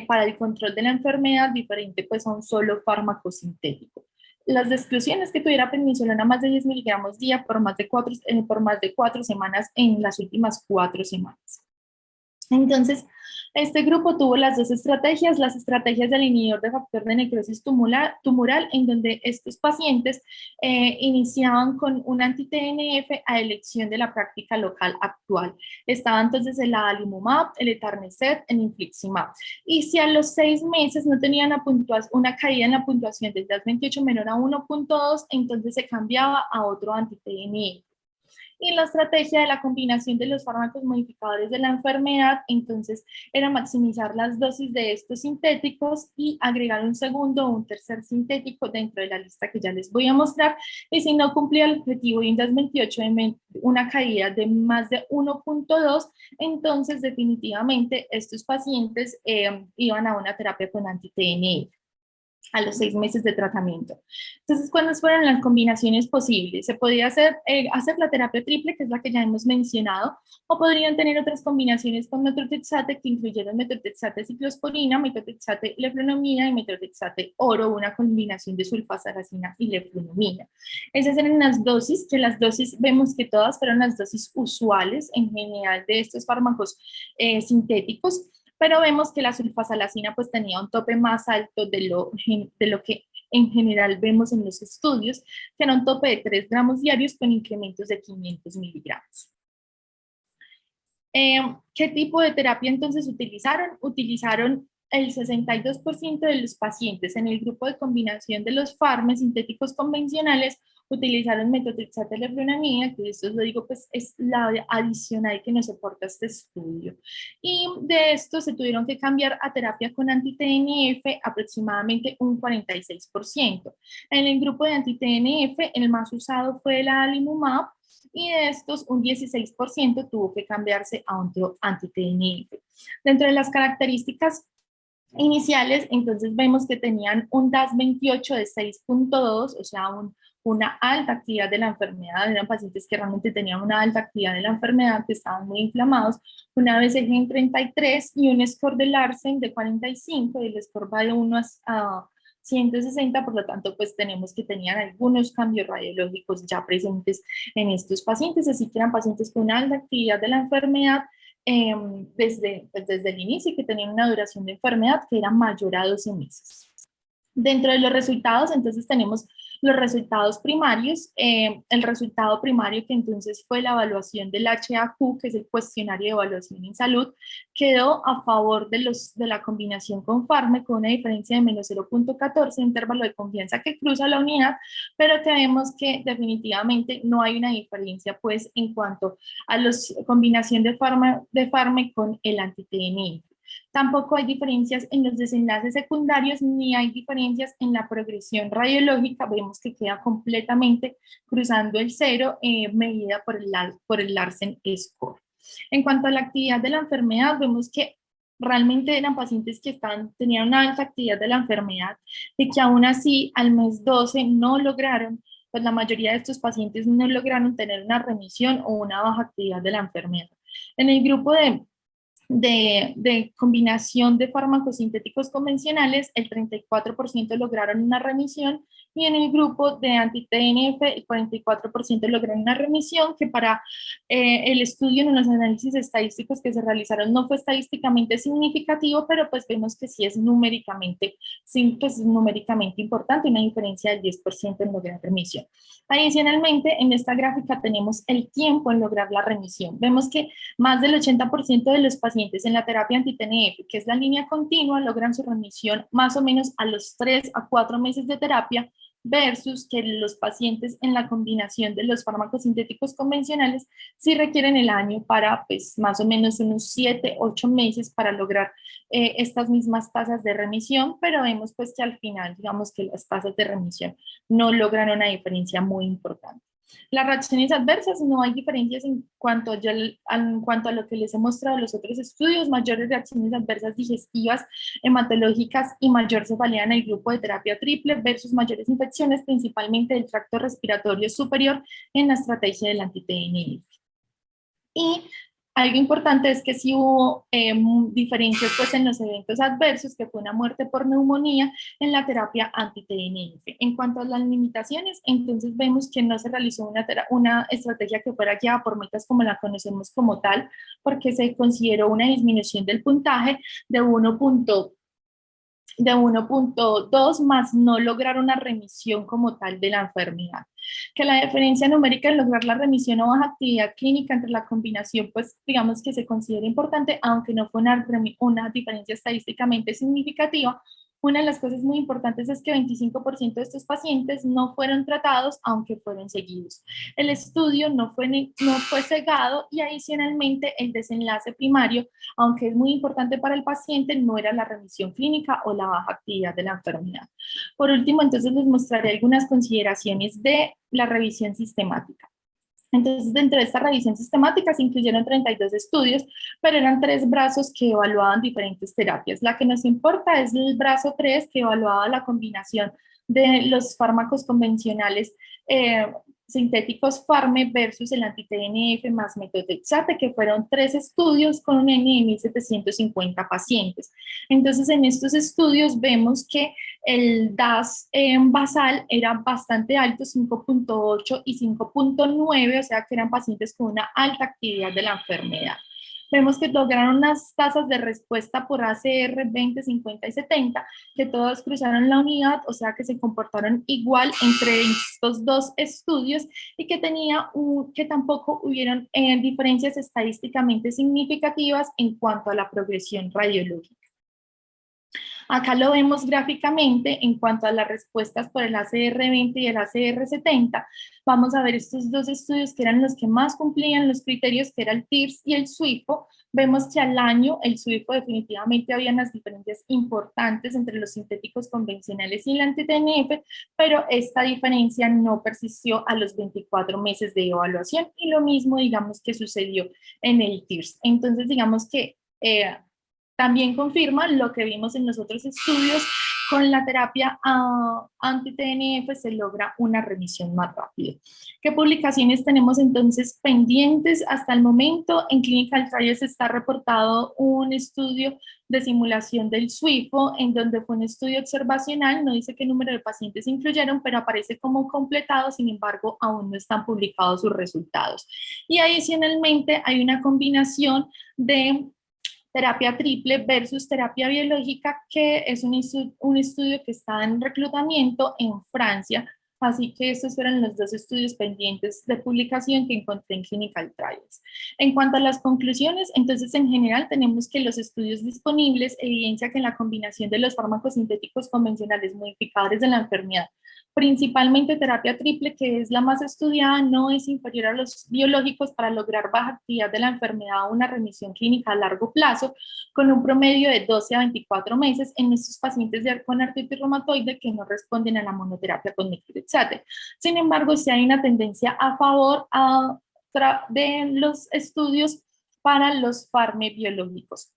para el control de la enfermedad diferente pues a un solo fármaco sintético. Las exclusiones, que tuviera prednisolona más de 10 miligramos día por más de 4 semanas en las últimas 4 semanas. Entonces, este grupo tuvo las estrategias del inhibidor de factor de necrosis tumoral, en donde estos pacientes iniciaban con un anti-TNF a elección de la práctica local actual. Estaba entonces el adalimumab, el etarneset, el infliximab. Y si a los 6 meses no tenían una caída en la puntuación del DAS 28 menor a 1.2, entonces se cambiaba a otro anti-TNF. Y la estrategia de la combinación de los fármacos modificadores de la enfermedad, entonces, era maximizar las dosis de estos sintéticos y agregar un segundo o un tercer sintético dentro de la lista que ya les voy a mostrar. Y si no cumplía el objetivo de un DAS 28 de una caída de más de 1.2, entonces definitivamente estos pacientes iban a una terapia con anti-TNF a los 6 meses de tratamiento. Entonces, ¿cuáles fueron las combinaciones posibles? Se podía hacer la terapia triple, que es la que ya hemos mencionado, o podrían tener otras combinaciones con metotrexate, que incluyeron metotrexate ciclosporina, metotrexate leflunomida y metotrexate oro, una combinación de sulfasalazina y leflunomida. Esas eran las dosis, que las dosis vemos que todas fueron las dosis usuales en general de estos fármacos sintéticos, pero vemos que la sulfasalazina pues tenía un tope más alto de lo que en general vemos en los estudios, que era un tope de 3 gramos diarios con incrementos de 500 miligramos. ¿Qué tipo de terapia entonces utilizaron? Utilizaron el 62% de los pacientes en el grupo de combinación de los fármacos sintéticos convencionales utilizaron metotrexato y leflunomida, que esto lo digo, pues es la adicional que nos soporta este estudio. Y de esto se tuvieron que cambiar a terapia con anti-TNF aproximadamente un 46%. En el grupo de anti-TNF, el más usado fue el adalimumab, y de estos un 16% tuvo que cambiarse a otro anti-TNF. Dentro de las características iniciales, entonces vemos que tenían un DAS28 de 6.2, o sea, una alta actividad de la enfermedad, eran pacientes que realmente tenían una alta actividad de la enfermedad, que estaban muy inflamados, una BCG en 33 y un score de Larsen de 45, y el score va de 1 a 160, por lo tanto, pues tenemos que tenían algunos cambios radiológicos ya presentes en estos pacientes, así que eran pacientes con una alta actividad de la enfermedad, desde el inicio, que tenían una duración de enfermedad que era mayor a 12 meses. Dentro de los resultados, entonces tenemos los resultados primarios. El resultado primario, que entonces fue la evaluación del HAQ, que es el cuestionario de evaluación en salud, quedó a favor de la combinación con fármaco, con una diferencia de menos 0.14, intervalo de confianza que cruza la unidad, pero que vemos que definitivamente no hay una diferencia pues en cuanto a la combinación de fármaco con el anti-TNF. Tampoco hay diferencias en los desenlaces secundarios ni hay diferencias en la progresión radiológica. Vemos que queda completamente cruzando el cero, medida por el Larsen score. En cuanto a la actividad de la enfermedad, vemos que realmente eran pacientes que tenían una alta actividad de la enfermedad y que aún así al mes 12 no lograron, pues la mayoría de estos pacientes no lograron tener una remisión o una baja actividad de la enfermedad. En el grupo de combinación de fármacos sintéticos convencionales, el 34% lograron una remisión, y en el grupo de anti-TNF, el 44% lograron una remisión, que para el estudio en los análisis estadísticos que se realizaron no fue estadísticamente significativo, pero pues vemos que sí es numéricamente, sí, pues numéricamente importante, una diferencia del 10% en lograr remisión. Adicionalmente, en esta gráfica tenemos el tiempo en lograr la remisión. Vemos que más del 80% de los pacientes en la terapia anti-TNF, que es la línea continua, logran su remisión más o menos a los 3 a 4 meses de terapia, versus que los pacientes en la combinación de los fármacos sintéticos convencionales sí requieren el año para, pues, más o menos unos 7, 8 meses para lograr estas mismas tasas de remisión, pero vemos pues que al final, digamos que las tasas de remisión no logran una diferencia muy importante. Las reacciones adversas, no hay diferencias en cuanto a lo que les he mostrado en los otros estudios. Mayores reacciones adversas digestivas, hematológicas y mayor cefalea en el grupo de terapia triple versus mayores infecciones, principalmente del tracto respiratorio superior, en la estrategia del anti-TNF. Y algo importante es que sí hubo diferencias pues, en los eventos adversos, que fue una muerte por neumonía en la terapia anti-TNF. En cuanto a las limitaciones, entonces vemos que no se realizó una estrategia que fuera guiada por metas como la conocemos como tal, porque se consideró una disminución del puntaje de 1.2, más no lograr una remisión como tal de la enfermedad. Que la diferencia numérica en lograr la remisión o baja actividad clínica entre la combinación, pues digamos que se considera importante, aunque no fue una diferencia estadísticamente significativa. Una de las cosas muy importantes es que 25% de estos pacientes no fueron tratados, aunque fueron seguidos. El estudio no fue cegado, y adicionalmente el desenlace primario, aunque es muy importante para el paciente, no era la remisión clínica o la baja actividad de la enfermedad. Por último, entonces les mostraré algunas consideraciones de la revisión sistemática. Entonces, dentro de esta revisión sistemática se incluyeron 32 estudios, pero eran 3 brazos que evaluaban diferentes terapias. La que nos importa es el brazo 3, que evaluaba la combinación de los fármacos convencionales sintéticos Farme versus el anti-TNF más metotrexate, que fueron 3 estudios con un N de 1.750 pacientes. Entonces, en estos estudios vemos que el DAS basal era bastante alto, 5.8 y 5.9, o sea que eran pacientes con una alta actividad de la enfermedad. Vemos que lograron unas tasas de respuesta por ACR 20, 50 y 70, que todas cruzaron la unidad, o sea que se comportaron igual entre estos dos estudios, y que tampoco hubieron diferencias estadísticamente significativas en cuanto a la progresión radiológica. Acá lo vemos gráficamente en cuanto a las respuestas por el ACR20 y el ACR70. Vamos a ver estos dos estudios que eran los que más cumplían los criterios, que era el TIRS y el SWIFO. Vemos que al año el SWIFO definitivamente había unas diferencias importantes entre los sintéticos convencionales y el anti-TNF, pero esta diferencia no persistió a los 24 meses de evaluación y lo mismo digamos que sucedió en el TIRS. Entonces digamos que también confirma lo que vimos en los otros estudios, con la terapia anti-TNF se logra una remisión más rápida. ¿Qué publicaciones tenemos entonces pendientes hasta el momento? En Clinical Trials está reportado un estudio de simulación del SWIFO, en donde fue un estudio observacional, no dice qué número de pacientes incluyeron, pero aparece como completado, sin embargo, aún no están publicados sus resultados. Y adicionalmente hay una combinación de terapia triple versus terapia biológica, que es un estudio que está en reclutamiento en Francia. Así que estos fueron los dos estudios pendientes de publicación que encontré en Clinical Trials. En cuanto a las conclusiones, entonces en general tenemos que los estudios disponibles evidencian que la combinación de los fármacos sintéticos convencionales modificadores de la enfermedad, principalmente terapia triple, que es la más estudiada, no es inferior a los biológicos para lograr baja actividad de la enfermedad o una remisión clínica a largo plazo, con un promedio de 12 a 24 meses en estos pacientes con artritis reumatoide que no responden a la monoterapia con metotrexate. Sin embargo, sí hay una tendencia a favor de los estudios para los farmebiológicos,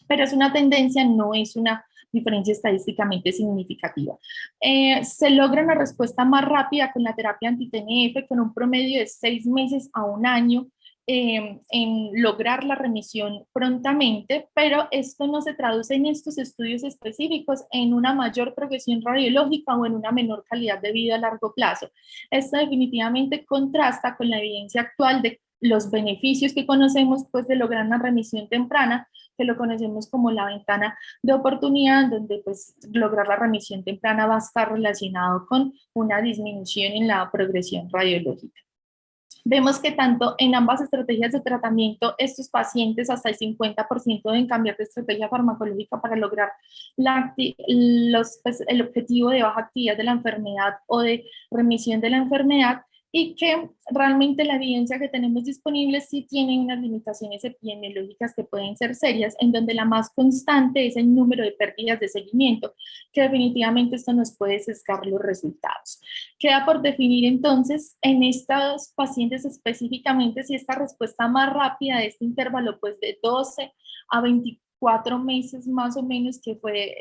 pero es una tendencia, no es una diferencia estadísticamente significativa. Se logra una respuesta más rápida con la terapia anti-TNF, con un promedio de 6 meses a un año, en lograr la remisión prontamente, pero esto no se traduce en estos estudios específicos en una mayor progresión radiológica o en una menor calidad de vida a largo plazo. Esto definitivamente contrasta con la evidencia actual de los beneficios que conocemos pues de lograr una remisión temprana, que lo conocemos como la ventana de oportunidad, donde pues lograr la remisión temprana va a estar relacionado con una disminución en la progresión radiológica. Vemos que tanto en ambas estrategias de tratamiento, estos pacientes hasta el 50% deben cambiar de estrategia farmacológica para lograr pues, el objetivo de baja actividad de la enfermedad o de remisión de la enfermedad, y que realmente la evidencia que tenemos disponible sí tiene unas limitaciones epidemiológicas que pueden ser serias, en donde la más constante es el número de pérdidas de seguimiento, que definitivamente esto nos puede sesgar los resultados. Queda por definir entonces en estos pacientes específicamente si esta respuesta más rápida de este intervalo pues de 12 a 24 meses más o menos, que fue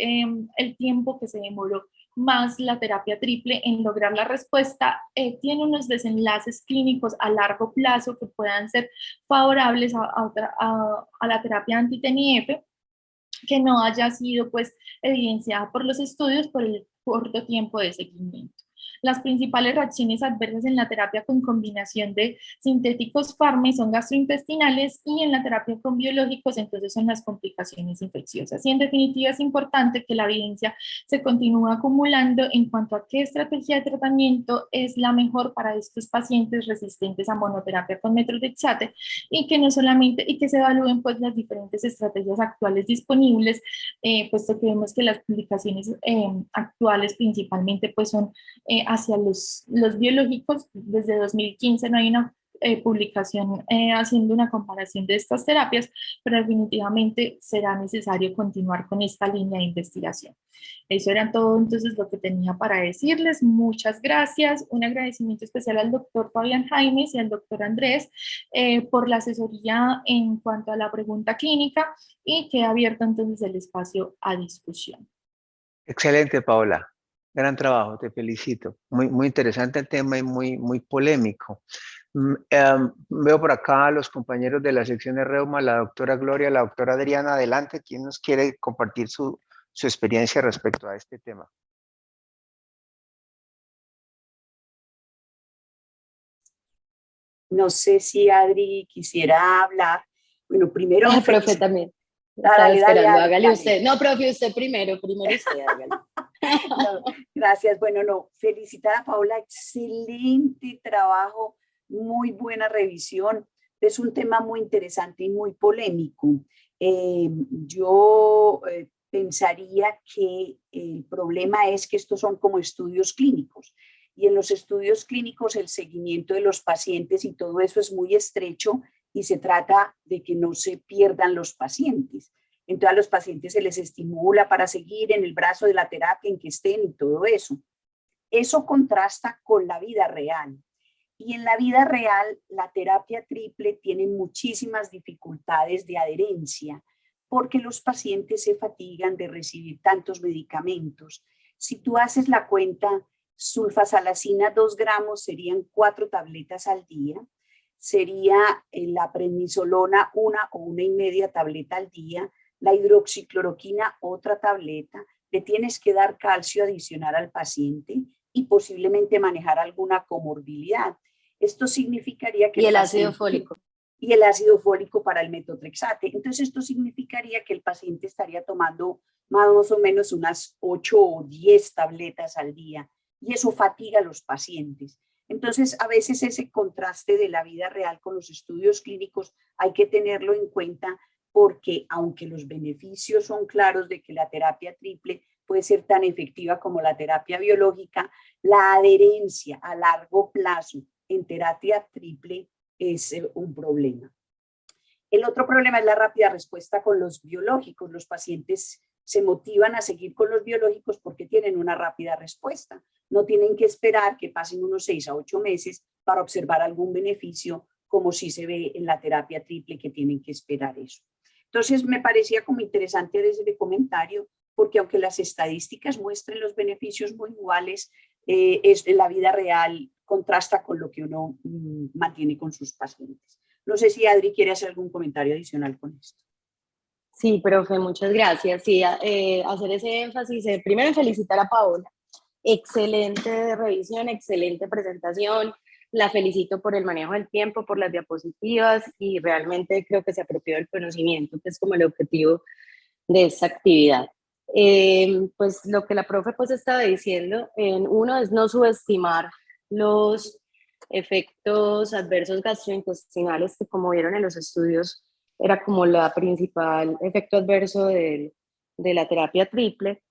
el tiempo que se demoró más la terapia triple en lograr la respuesta, tiene unos desenlaces clínicos a largo plazo que puedan ser favorables a la terapia anti-TNF, que no haya sido pues evidenciada por los estudios por el corto tiempo de seguimiento. Las principales reacciones adversas en la terapia con combinación de sintéticos son gastrointestinales, y en la terapia con biológicos entonces son las complicaciones infecciosas. Y en definitiva es importante que la evidencia se continúe acumulando en cuanto a qué estrategia de tratamiento es la mejor para estos pacientes resistentes a monoterapia con metotrexate, y que no solamente, y que se evalúen pues las diferentes estrategias actuales disponibles, puesto que vemos que las publicaciones actuales principalmente pues son hacia los biológicos. Desde 2015 no hay una publicación haciendo una comparación de estas terapias, pero definitivamente será necesario continuar con esta línea de investigación. Eso era todo entonces lo que tenía para decirles. Muchas gracias. Un agradecimiento especial al doctor Fabián Jaimes y al doctor Andrés por la asesoría en cuanto a la pregunta clínica, y queda abierto entonces el espacio a discusión. Excelente, Paola. Gran trabajo, te felicito. Muy interesante el tema y muy polémico. Veo por acá a los compañeros de la sección de Reuma, la doctora Gloria, la doctora Adriana. Adelante, ¿quién nos quiere compartir su experiencia respecto a este tema? No sé si Adri quisiera hablar. Bueno, primero El profe también. Estaba Dale, esperando, dale, hágale dale. usted. No, profe, usted primero usted, hágale. No, gracias. Bueno, no, felicitar a Paula, excelente trabajo, muy buena revisión. Es un tema muy interesante y muy polémico. Yo pensaría que el problema es que estos son como estudios clínicos y en los estudios clínicos el seguimiento de los pacientes y todo eso es muy estrecho y se trata de que no se pierdan los pacientes. Entonces a los pacientes se les estimula para seguir en el brazo de la terapia en que estén y todo eso. Eso contrasta con la vida real. Y en la vida real, la terapia triple tiene muchísimas dificultades de adherencia porque los pacientes se fatigan de recibir tantos medicamentos. Si tú haces la cuenta, sulfasalacina 2 gramos serían 4 tabletas al día, sería la prednisolona 1 o 1,5 tableta al día, la hidroxicloroquina otra tableta, le tienes que dar calcio adicional al paciente y posiblemente manejar alguna comorbilidad. Esto significaría que Y el ácido fólico. Y el ácido fólico para el metotrexate. Entonces esto significaría que el paciente estaría tomando más o menos unas 8 o 10 tabletas al día y eso fatiga a los pacientes. Entonces a veces ese contraste de la vida real con los estudios clínicos hay que tenerlo en cuenta porque aunque los beneficios son claros de que la terapia triple puede ser tan efectiva como la terapia biológica, la adherencia a largo plazo en terapia triple es un problema. El otro problema es la rápida respuesta con los biológicos. Los pacientes se motivan a seguir con los biológicos porque tienen una rápida respuesta. No tienen que esperar que pasen unos 6 a 8 meses para observar algún beneficio, como si se ve en la terapia triple que tienen que esperar eso. Entonces me parecía como interesante desde el comentario, porque aunque las estadísticas muestren los beneficios muy iguales, es en la vida real contrasta con lo que uno mantiene con sus pacientes. No sé si Adri quiere hacer algún comentario adicional con esto. Sí, profe, muchas gracias. Sí, hacer ese énfasis, primero felicitar a Paola. Excelente revisión, excelente presentación. La felicito por el manejo del tiempo, por las diapositivas y realmente creo que se apropió del conocimiento, que es como el objetivo de esta actividad. Pues lo que la profe pues estaba diciendo, uno es no subestimar los efectos adversos gastrointestinales que, como vieron en los estudios, era como la principal efecto adverso de la terapia triple,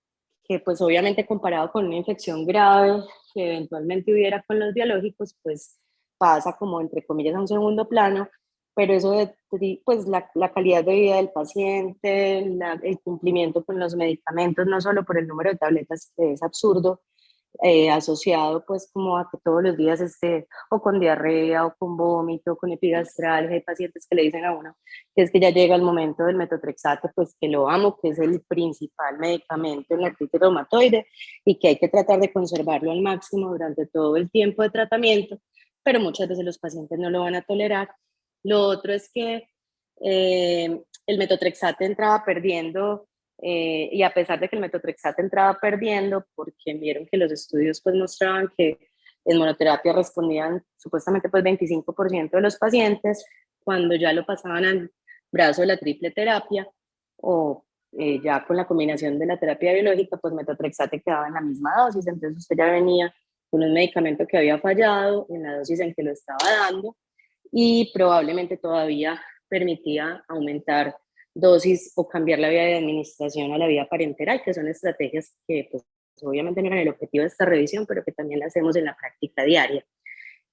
que pues obviamente comparado con una infección grave que eventualmente hubiera con los biológicos, pues pasa como entre comillas a un segundo plano, pero eso de pues la calidad de vida del paciente, el cumplimiento con los medicamentos, no solo por el número de tabletas, que es absurdo, asociado pues como a que todos los días esté o con diarrea o con vómito, con epigastralgia. Hay pacientes que le dicen a uno que es que ya llega el momento del metotrexato, pues que lo amo, que es el principal medicamento en la artritis reumatoide y que hay que tratar de conservarlo al máximo durante todo el tiempo de tratamiento, pero muchas veces los pacientes no lo van a tolerar. Lo otro es que el metotrexate entraba perdiendo y a pesar de que el metotrexate entraba perdiendo, porque vieron que los estudios pues mostraban que en monoterapia respondían supuestamente pues 25% de los pacientes, cuando ya lo pasaban al brazo de la triple terapia o ya con la combinación de la terapia biológica, pues metotrexate quedaba en la misma dosis, entonces usted ya venía con un medicamento que había fallado en la dosis en que lo estaba dando y probablemente todavía permitía aumentar dosis o cambiar la vía de administración a la vía parenteral, que son estrategias que pues, obviamente no eran el objetivo de esta revisión, pero que también la hacemos en la práctica diaria.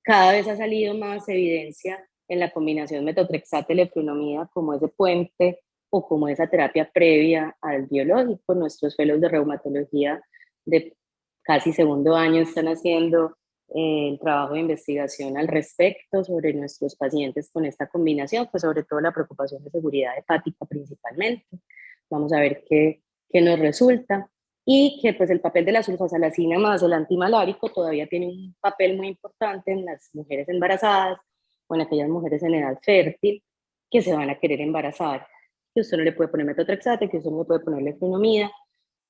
Cada vez ha salido más evidencia en la combinación metotrexate-leflunomida como ese puente o como esa terapia previa al biológico. Nuestros fellows de reumatología de casi segundo año están haciendo el trabajo de investigación al respecto sobre nuestros pacientes con esta combinación, pues sobre todo la preocupación de seguridad hepática principalmente. Vamos a ver qué nos resulta. Y que pues el papel de la sulfasalacina más el antimalárico todavía tiene un papel muy importante en las mujeres embarazadas o en aquellas mujeres en edad fértil que se van a querer embarazar. Que usted no le puede poner metotrexate, que usted no le puede poner leflunomida,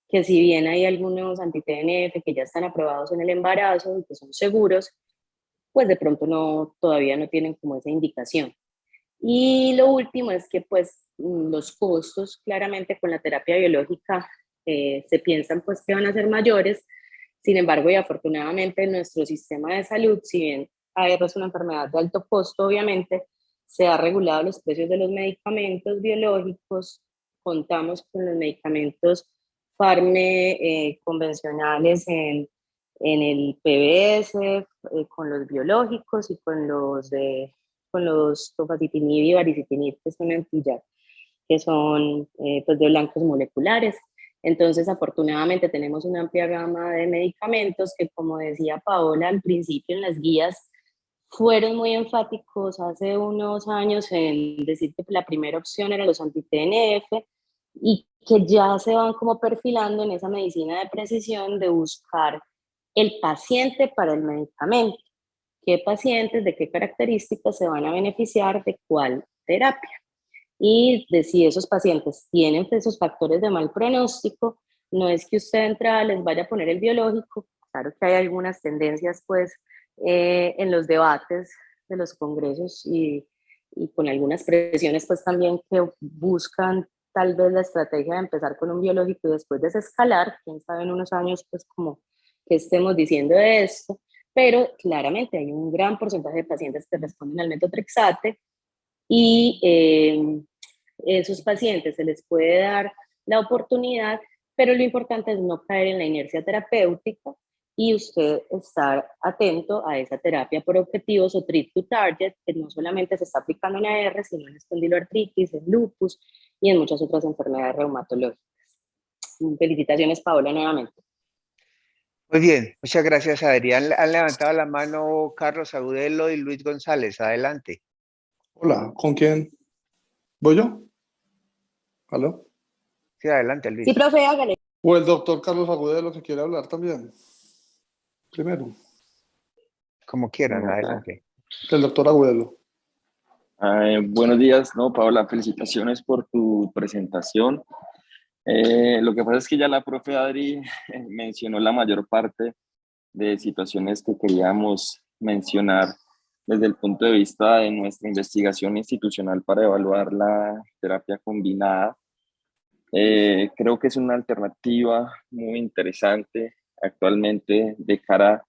que si bien hay algunos anti-TNF que ya están aprobados en el embarazo y que son seguros, pues de pronto todavía no tienen como esa indicación. Y lo último es que pues los costos claramente con la terapia biológica se piensan pues que van a ser mayores, sin embargo y afortunadamente nuestro sistema de salud, si bien AR es una enfermedad de alto costo obviamente, se ha regulado los precios de los medicamentos biológicos, contamos con los medicamentos convencionales en el PBS, con los biológicos y con los tofacitinib y baricitinib, que son anti-JAK, que son pues de blancos moleculares. Entonces, afortunadamente tenemos una amplia gama de medicamentos que, como decía Paola al principio en las guías, fueron muy enfáticos hace unos años en decir que la primera opción eran los anti-TNF y que ya se van como perfilando en esa medicina de precisión de buscar el paciente para el medicamento. ¿Qué pacientes, de qué características se van a beneficiar de cuál terapia? Y de si esos pacientes tienen esos factores de mal pronóstico, no es que usted entra, les vaya a poner el biológico. Claro que hay algunas tendencias pues en los debates de los congresos y con algunas presiones pues también que buscan tal vez la estrategia de empezar con un biológico y después desescalar, quién sabe en unos años pues como que estemos diciendo de esto, pero claramente hay un gran porcentaje de pacientes que responden al metotrexate y esos pacientes se les puede dar la oportunidad, pero lo importante es no caer en la inercia terapéutica y usted estar atento a esa terapia por objetivos o treat to target, que no solamente se está aplicando en AR, sino en espondiloartritis, en lupus y en muchas otras enfermedades reumatológicas. Felicitaciones, Paola, nuevamente. Muy bien, muchas gracias, Adrián. Han levantado la mano Carlos Agudelo y Luis González. Adelante. Hola, ¿con quién? ¿Voy yo? ¿Aló? Sí, adelante, Luis. Sí, profe, hágale. ¿O el doctor Carlos Agudelo que quiere hablar también? Primero. Como quieran, adelante. El doctor Agudelo. Buenos días, no, Paola, felicitaciones por tu presentación. Lo que pasa es que ya la profe Adri mencionó la mayor parte de situaciones que queríamos mencionar desde el punto de vista de nuestra investigación institucional para evaluar la terapia combinada. Creo que es una alternativa muy interesante actualmente de cara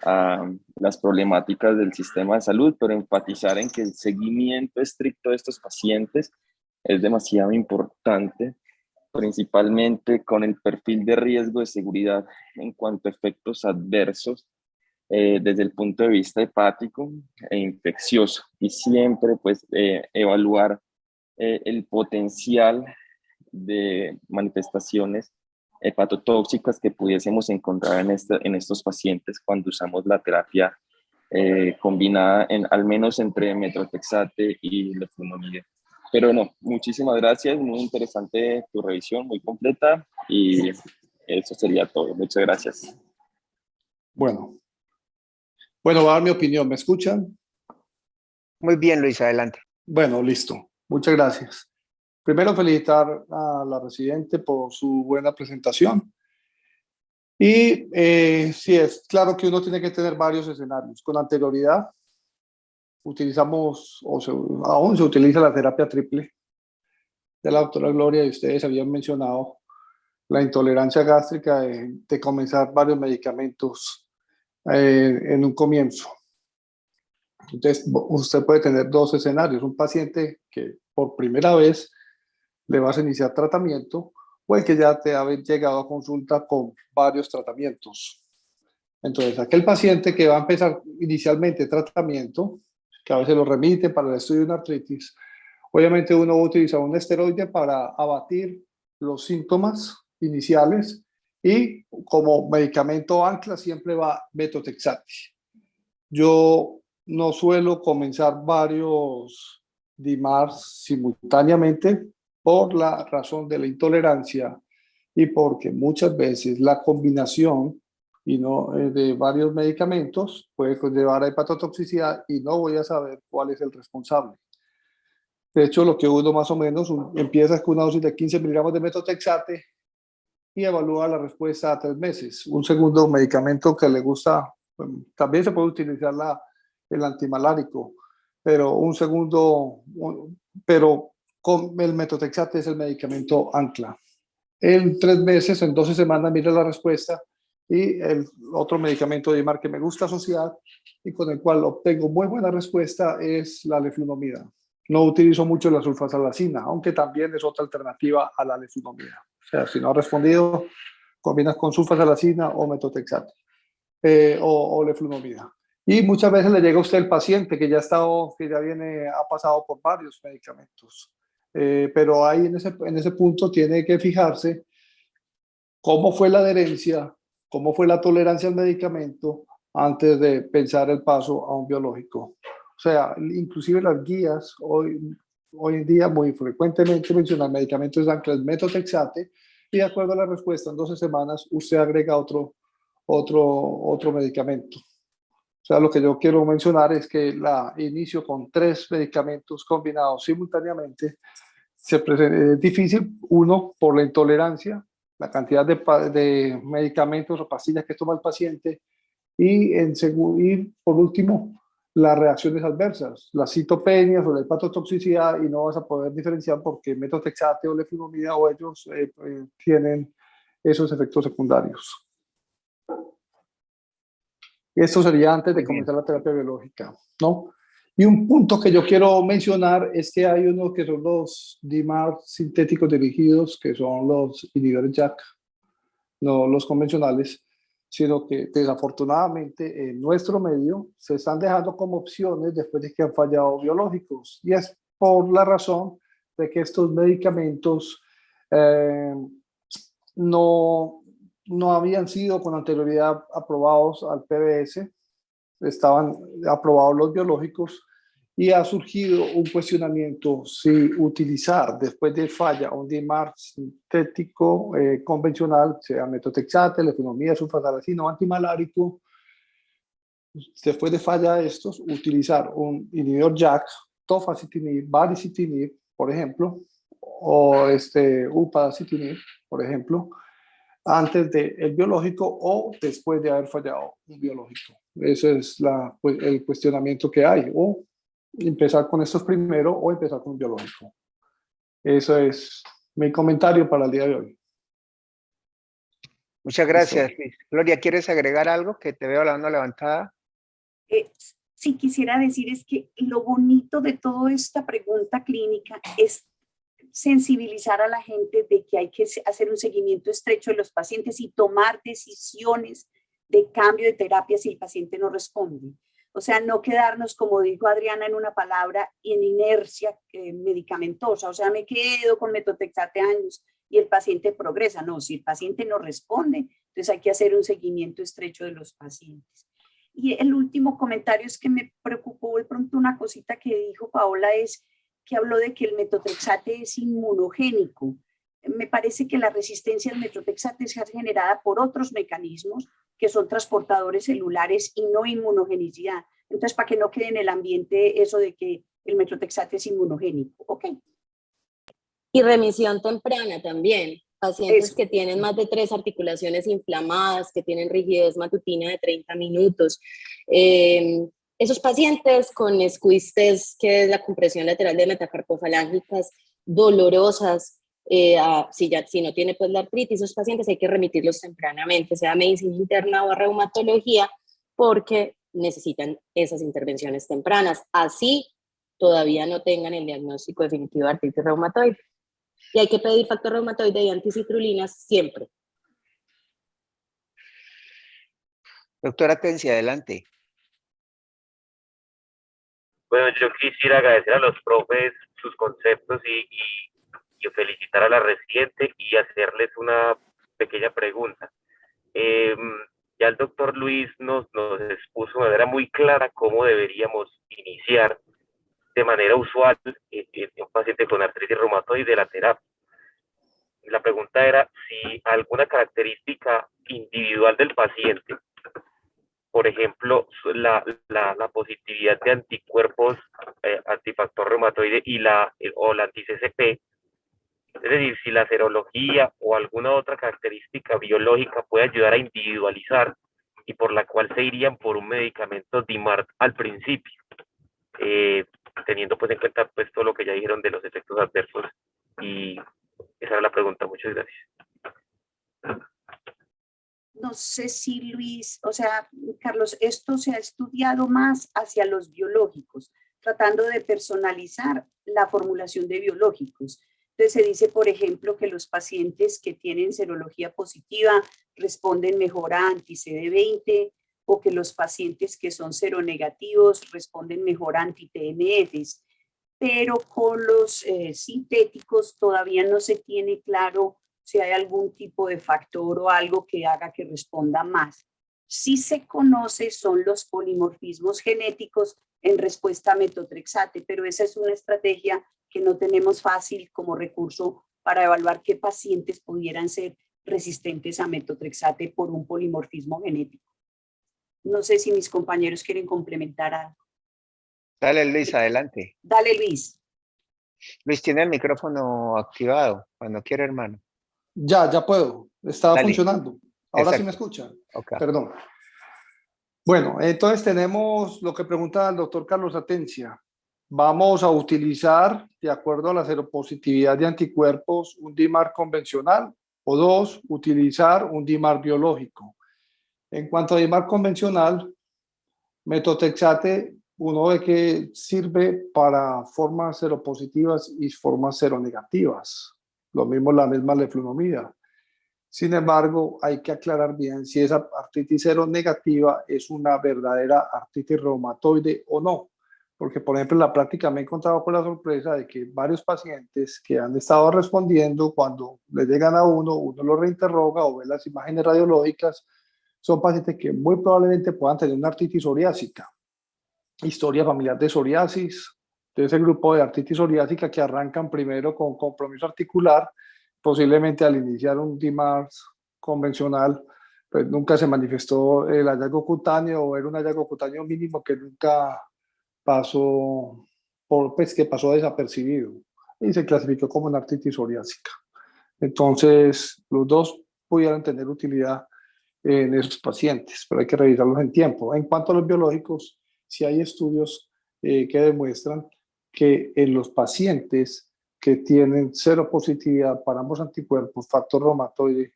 a las problemáticas del sistema de salud, pero enfatizar en que el seguimiento estricto de estos pacientes es demasiado importante, principalmente con el perfil de riesgo de seguridad en cuanto a efectos adversos desde el punto de vista hepático e infeccioso, y siempre pues evaluar el potencial de manifestaciones hepatotóxicas que pudiésemos encontrar en estos pacientes cuando usamos la terapia combinada, al menos entre metotrexate y leflunomide. Pero no, muchísimas gracias, muy interesante tu revisión, muy completa, y eso sería todo. Muchas gracias. Bueno, voy a dar mi opinión. ¿Me escuchan? Muy bien, Luis, adelante. Bueno, listo. Muchas gracias. Primero, felicitar a la residente por su buena presentación. Y sí, es claro que uno tiene que tener varios escenarios. Con anterioridad, utilizamos, aún se utiliza la terapia triple de la doctora Gloria, y ustedes habían mencionado la intolerancia gástrica de comenzar varios medicamentos en un comienzo. Entonces, usted puede tener dos escenarios: un paciente que por primera vez le vas a iniciar tratamiento, o el que ya te ha llegado a consulta con varios tratamientos. Entonces, aquel paciente que va a empezar inicialmente tratamiento, que a veces lo remite para el estudio de una artritis, obviamente uno va a utilizar un esteroide para abatir los síntomas iniciales, y como medicamento ancla siempre va metotrexate. Yo no suelo comenzar varios DMARDs simultáneamente por la razón de la intolerancia y porque muchas veces la combinación de varios medicamentos puede llevar a hepatotoxicidad y no voy a saber cuál es el responsable. De hecho, lo que uno más o menos empieza con una dosis de 15 miligramos de metotrexate y evalúa la respuesta a 3 meses. Un segundo medicamento que le gusta, también se puede utilizar el antimalárico, pero con el metotrexate es el medicamento ancla. En 3 meses, en 12 semanas, mira la respuesta. Y el otro medicamento de DMARD que me gusta asociar y con el cual obtengo muy buena respuesta es la leflunomida. No utilizo mucho la sulfasalacina, aunque también es otra alternativa a la leflunomida. O sea, si no ha respondido, combinas con sulfasalacina o metotrexate o leflunomida. Y muchas veces le llega a usted el paciente que ya ha pasado por varios medicamentos. Pero ahí en ese punto tiene que fijarse cómo fue la adherencia, cómo fue la tolerancia al medicamento antes de pensar el paso a un biológico. O sea, inclusive las guías hoy en día muy frecuentemente mencionan medicamentos de ancla metotrexate y de acuerdo a la respuesta en 12 semanas usted agrega otro medicamento. O sea, lo que yo quiero mencionar es que la inicio con 3 medicamentos combinados simultáneamente es difícil, uno, por la intolerancia, la cantidad de medicamentos o pastillas que toma el paciente, y por último, las reacciones adversas, las citopenias o la hepatotoxicidad, y no vas a poder diferenciar porque metotrexate o leflunomida o ellos tienen esos efectos secundarios. Esto sería antes de comenzar la terapia biológica, ¿no? Y un punto que yo quiero mencionar es que hay unos que son los DMARD sintéticos dirigidos, que son los inhibidores JAK, no los convencionales, sino que desafortunadamente en nuestro medio se están dejando como opciones después de que han fallado biológicos. Y es por la razón de que estos medicamentos no habían sido con anterioridad aprobados al PBS, estaban aprobados los biológicos y ha surgido un cuestionamiento si utilizar después de falla un DMARD sintético convencional, sea metotrexate, leflunomida, sulfasalacina o antimalárico, después de falla de estos, utilizar un inhibidor JAK, tofacitinib, baricitinib, por ejemplo, o upadacitinib, por ejemplo, antes del biológico o después de haber fallado un biológico. Ese es el cuestionamiento que hay. O empezar con estos primero o empezar con un biológico. Eso es mi comentario para el día de hoy. Muchas gracias, Luis. Gloria, ¿quieres agregar algo? Que te veo la mano levantada. Sí, quisiera decir es que lo bonito de toda esta pregunta clínica es sensibilizar a la gente de que hay que hacer un seguimiento estrecho de los pacientes y tomar decisiones de cambio de terapia si el paciente no responde. O sea, no quedarnos, como dijo Adriana en una palabra, en inercia medicamentosa. O sea, me quedo con metotrexate años y el paciente progresa. No, si el paciente no responde, entonces hay que hacer un seguimiento estrecho de los pacientes. Y el último comentario es que me preocupó de pronto una cosita que dijo Paola, es que habló de que el metotrexate es inmunogénico. Me parece que la resistencia al metotrexate es generada por otros mecanismos que son transportadores celulares y no inmunogenicidad. Entonces, para que no quede en el ambiente eso de que el metotrexate es inmunogénico. Ok. Y remisión temprana también. Pacientes que tienen más de 3 articulaciones inflamadas, que tienen rigidez matutina de 30 minutos. Esos pacientes con squeeze test, que es la compresión lateral de metacarpofalángicas dolorosas, si no tiene pues la artritis, esos pacientes hay que remitirlos tempranamente, sea medicina interna o reumatología, porque necesitan esas intervenciones tempranas. Así todavía no tengan el diagnóstico definitivo de artritis reumatoide. Y hay que pedir factor reumatoide y anticitrulinas siempre. Doctora Tensi, adelante. Bueno, yo quisiera agradecer a los profes sus conceptos y felicitar a la residente y hacerles una pequeña pregunta. Ya el doctor Luis nos expuso de manera muy clara cómo deberíamos iniciar de manera usual en un paciente con artritis reumatoide la terapia. La pregunta era si alguna característica individual del paciente, por ejemplo, la positividad de anticuerpos antifactor reumatoide o la anti-CCP, es decir, si la serología o alguna otra característica biológica puede ayudar a individualizar y por la cual se irían por un medicamento DMARD al principio, teniendo pues en cuenta pues todo lo que ya dijeron de los efectos adversos. Y esa era la pregunta. Muchas gracias. No sé si Luis, o sea, Carlos, esto se ha estudiado más hacia los biológicos. tratando de personalizar la formulación de biológicos. Entonces se dice, por ejemplo, que los pacientes que tienen serología positiva responden mejor a anti-CD20 o que los pacientes que son seronegativos responden mejor a anti-TNFs. Pero con los sintéticos todavía no se tiene claro si hay algún tipo de factor o algo que haga que responda más. Sí se conoce son los polimorfismos genéticos en respuesta a metotrexate, pero esa es una estrategia que no tenemos fácil como recurso para evaluar qué pacientes pudieran ser resistentes a metotrexate por un polimorfismo genético. No sé si mis compañeros quieren complementar algo. Dale, Luis, adelante. Dale, Luis. Luis tiene el micrófono activado. Cuando quiera, hermano. Ya puedo. Estaba Dale. funcionando. Ahora sí me Exacto. escuchan. Okay. Perdón. Bueno, entonces tenemos lo que pregunta el doctor Carlos Atencia. Vamos a utilizar, de acuerdo a la seropositividad de anticuerpos, un DIMAR convencional o dos, utilizar un DIMAR biológico. En cuanto a DIMAR convencional, metotrexate, uno ve que sirve para formas seropositivas y formas seronegativas. Lo mismo la misma leflunomida. Sin embargo, hay que aclarar bien si esa artritis seronegativa es una verdadera artritis reumatoide o no. Porque, por ejemplo, en la práctica me he encontrado con la sorpresa de que varios pacientes que han estado respondiendo, cuando le llegan a uno lo reinterroga o ve las imágenes radiológicas, son pacientes que muy probablemente puedan tener una artritis psoriásica. Historia familiar de psoriasis, de ese grupo de artritis psoriásica que arrancan primero con compromiso articular, posiblemente al iniciar un DIMAR convencional, pues nunca se manifestó el hallazgo cutáneo o era un hallazgo cutáneo mínimo que nunca pasó, que pasó desapercibido y se clasificó como una artritis psoriásica. Entonces, los dos pudieran tener utilidad en esos pacientes, pero hay que revisarlos en tiempo. En cuanto a los biológicos, sí hay estudios que demuestran que en los pacientes que tienen seropositividad para ambos anticuerpos, factor reumatoide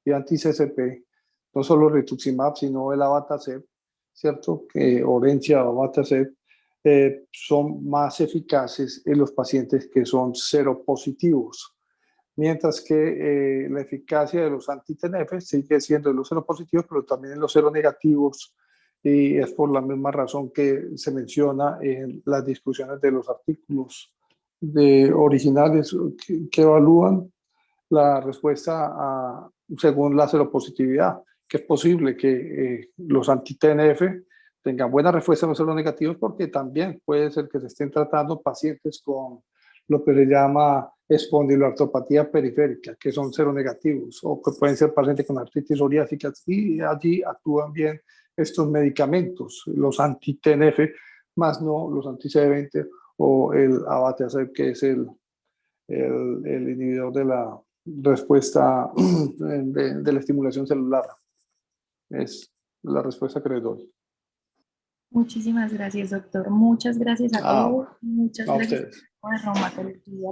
y anti-CCP, no solo rituximab, sino el abatacept, ¿cierto? Que Orencia o abatacept son más eficaces en los pacientes que son seropositivos, mientras que la eficacia de los anti-TNF sigue siendo en los seropositivos, pero también en los seronegativos, y es por la misma razón que se menciona en las discusiones de los artículos originales que evalúan la respuesta según la seropositividad, que es posible que los anti-TNF tengan buena respuesta en los seronegativos, porque también puede ser que se estén tratando pacientes con lo que se llama espondiloartropatía periférica, que son seronegativos, o que pueden ser pacientes con artritis psoriásica, y allí actúan bien estos medicamentos, los anti-TNF, más no los anti-CD20 o el abatacept, que es el inhibidor de la respuesta de la estimulación celular. Es la respuesta que les doy. Muchísimas gracias, doctor. Muchas gracias a todos. Muchas gracias a a Reumatología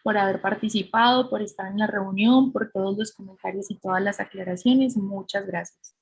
por haber participado, por estar en la reunión, por todos los comentarios y todas las aclaraciones. Muchas gracias.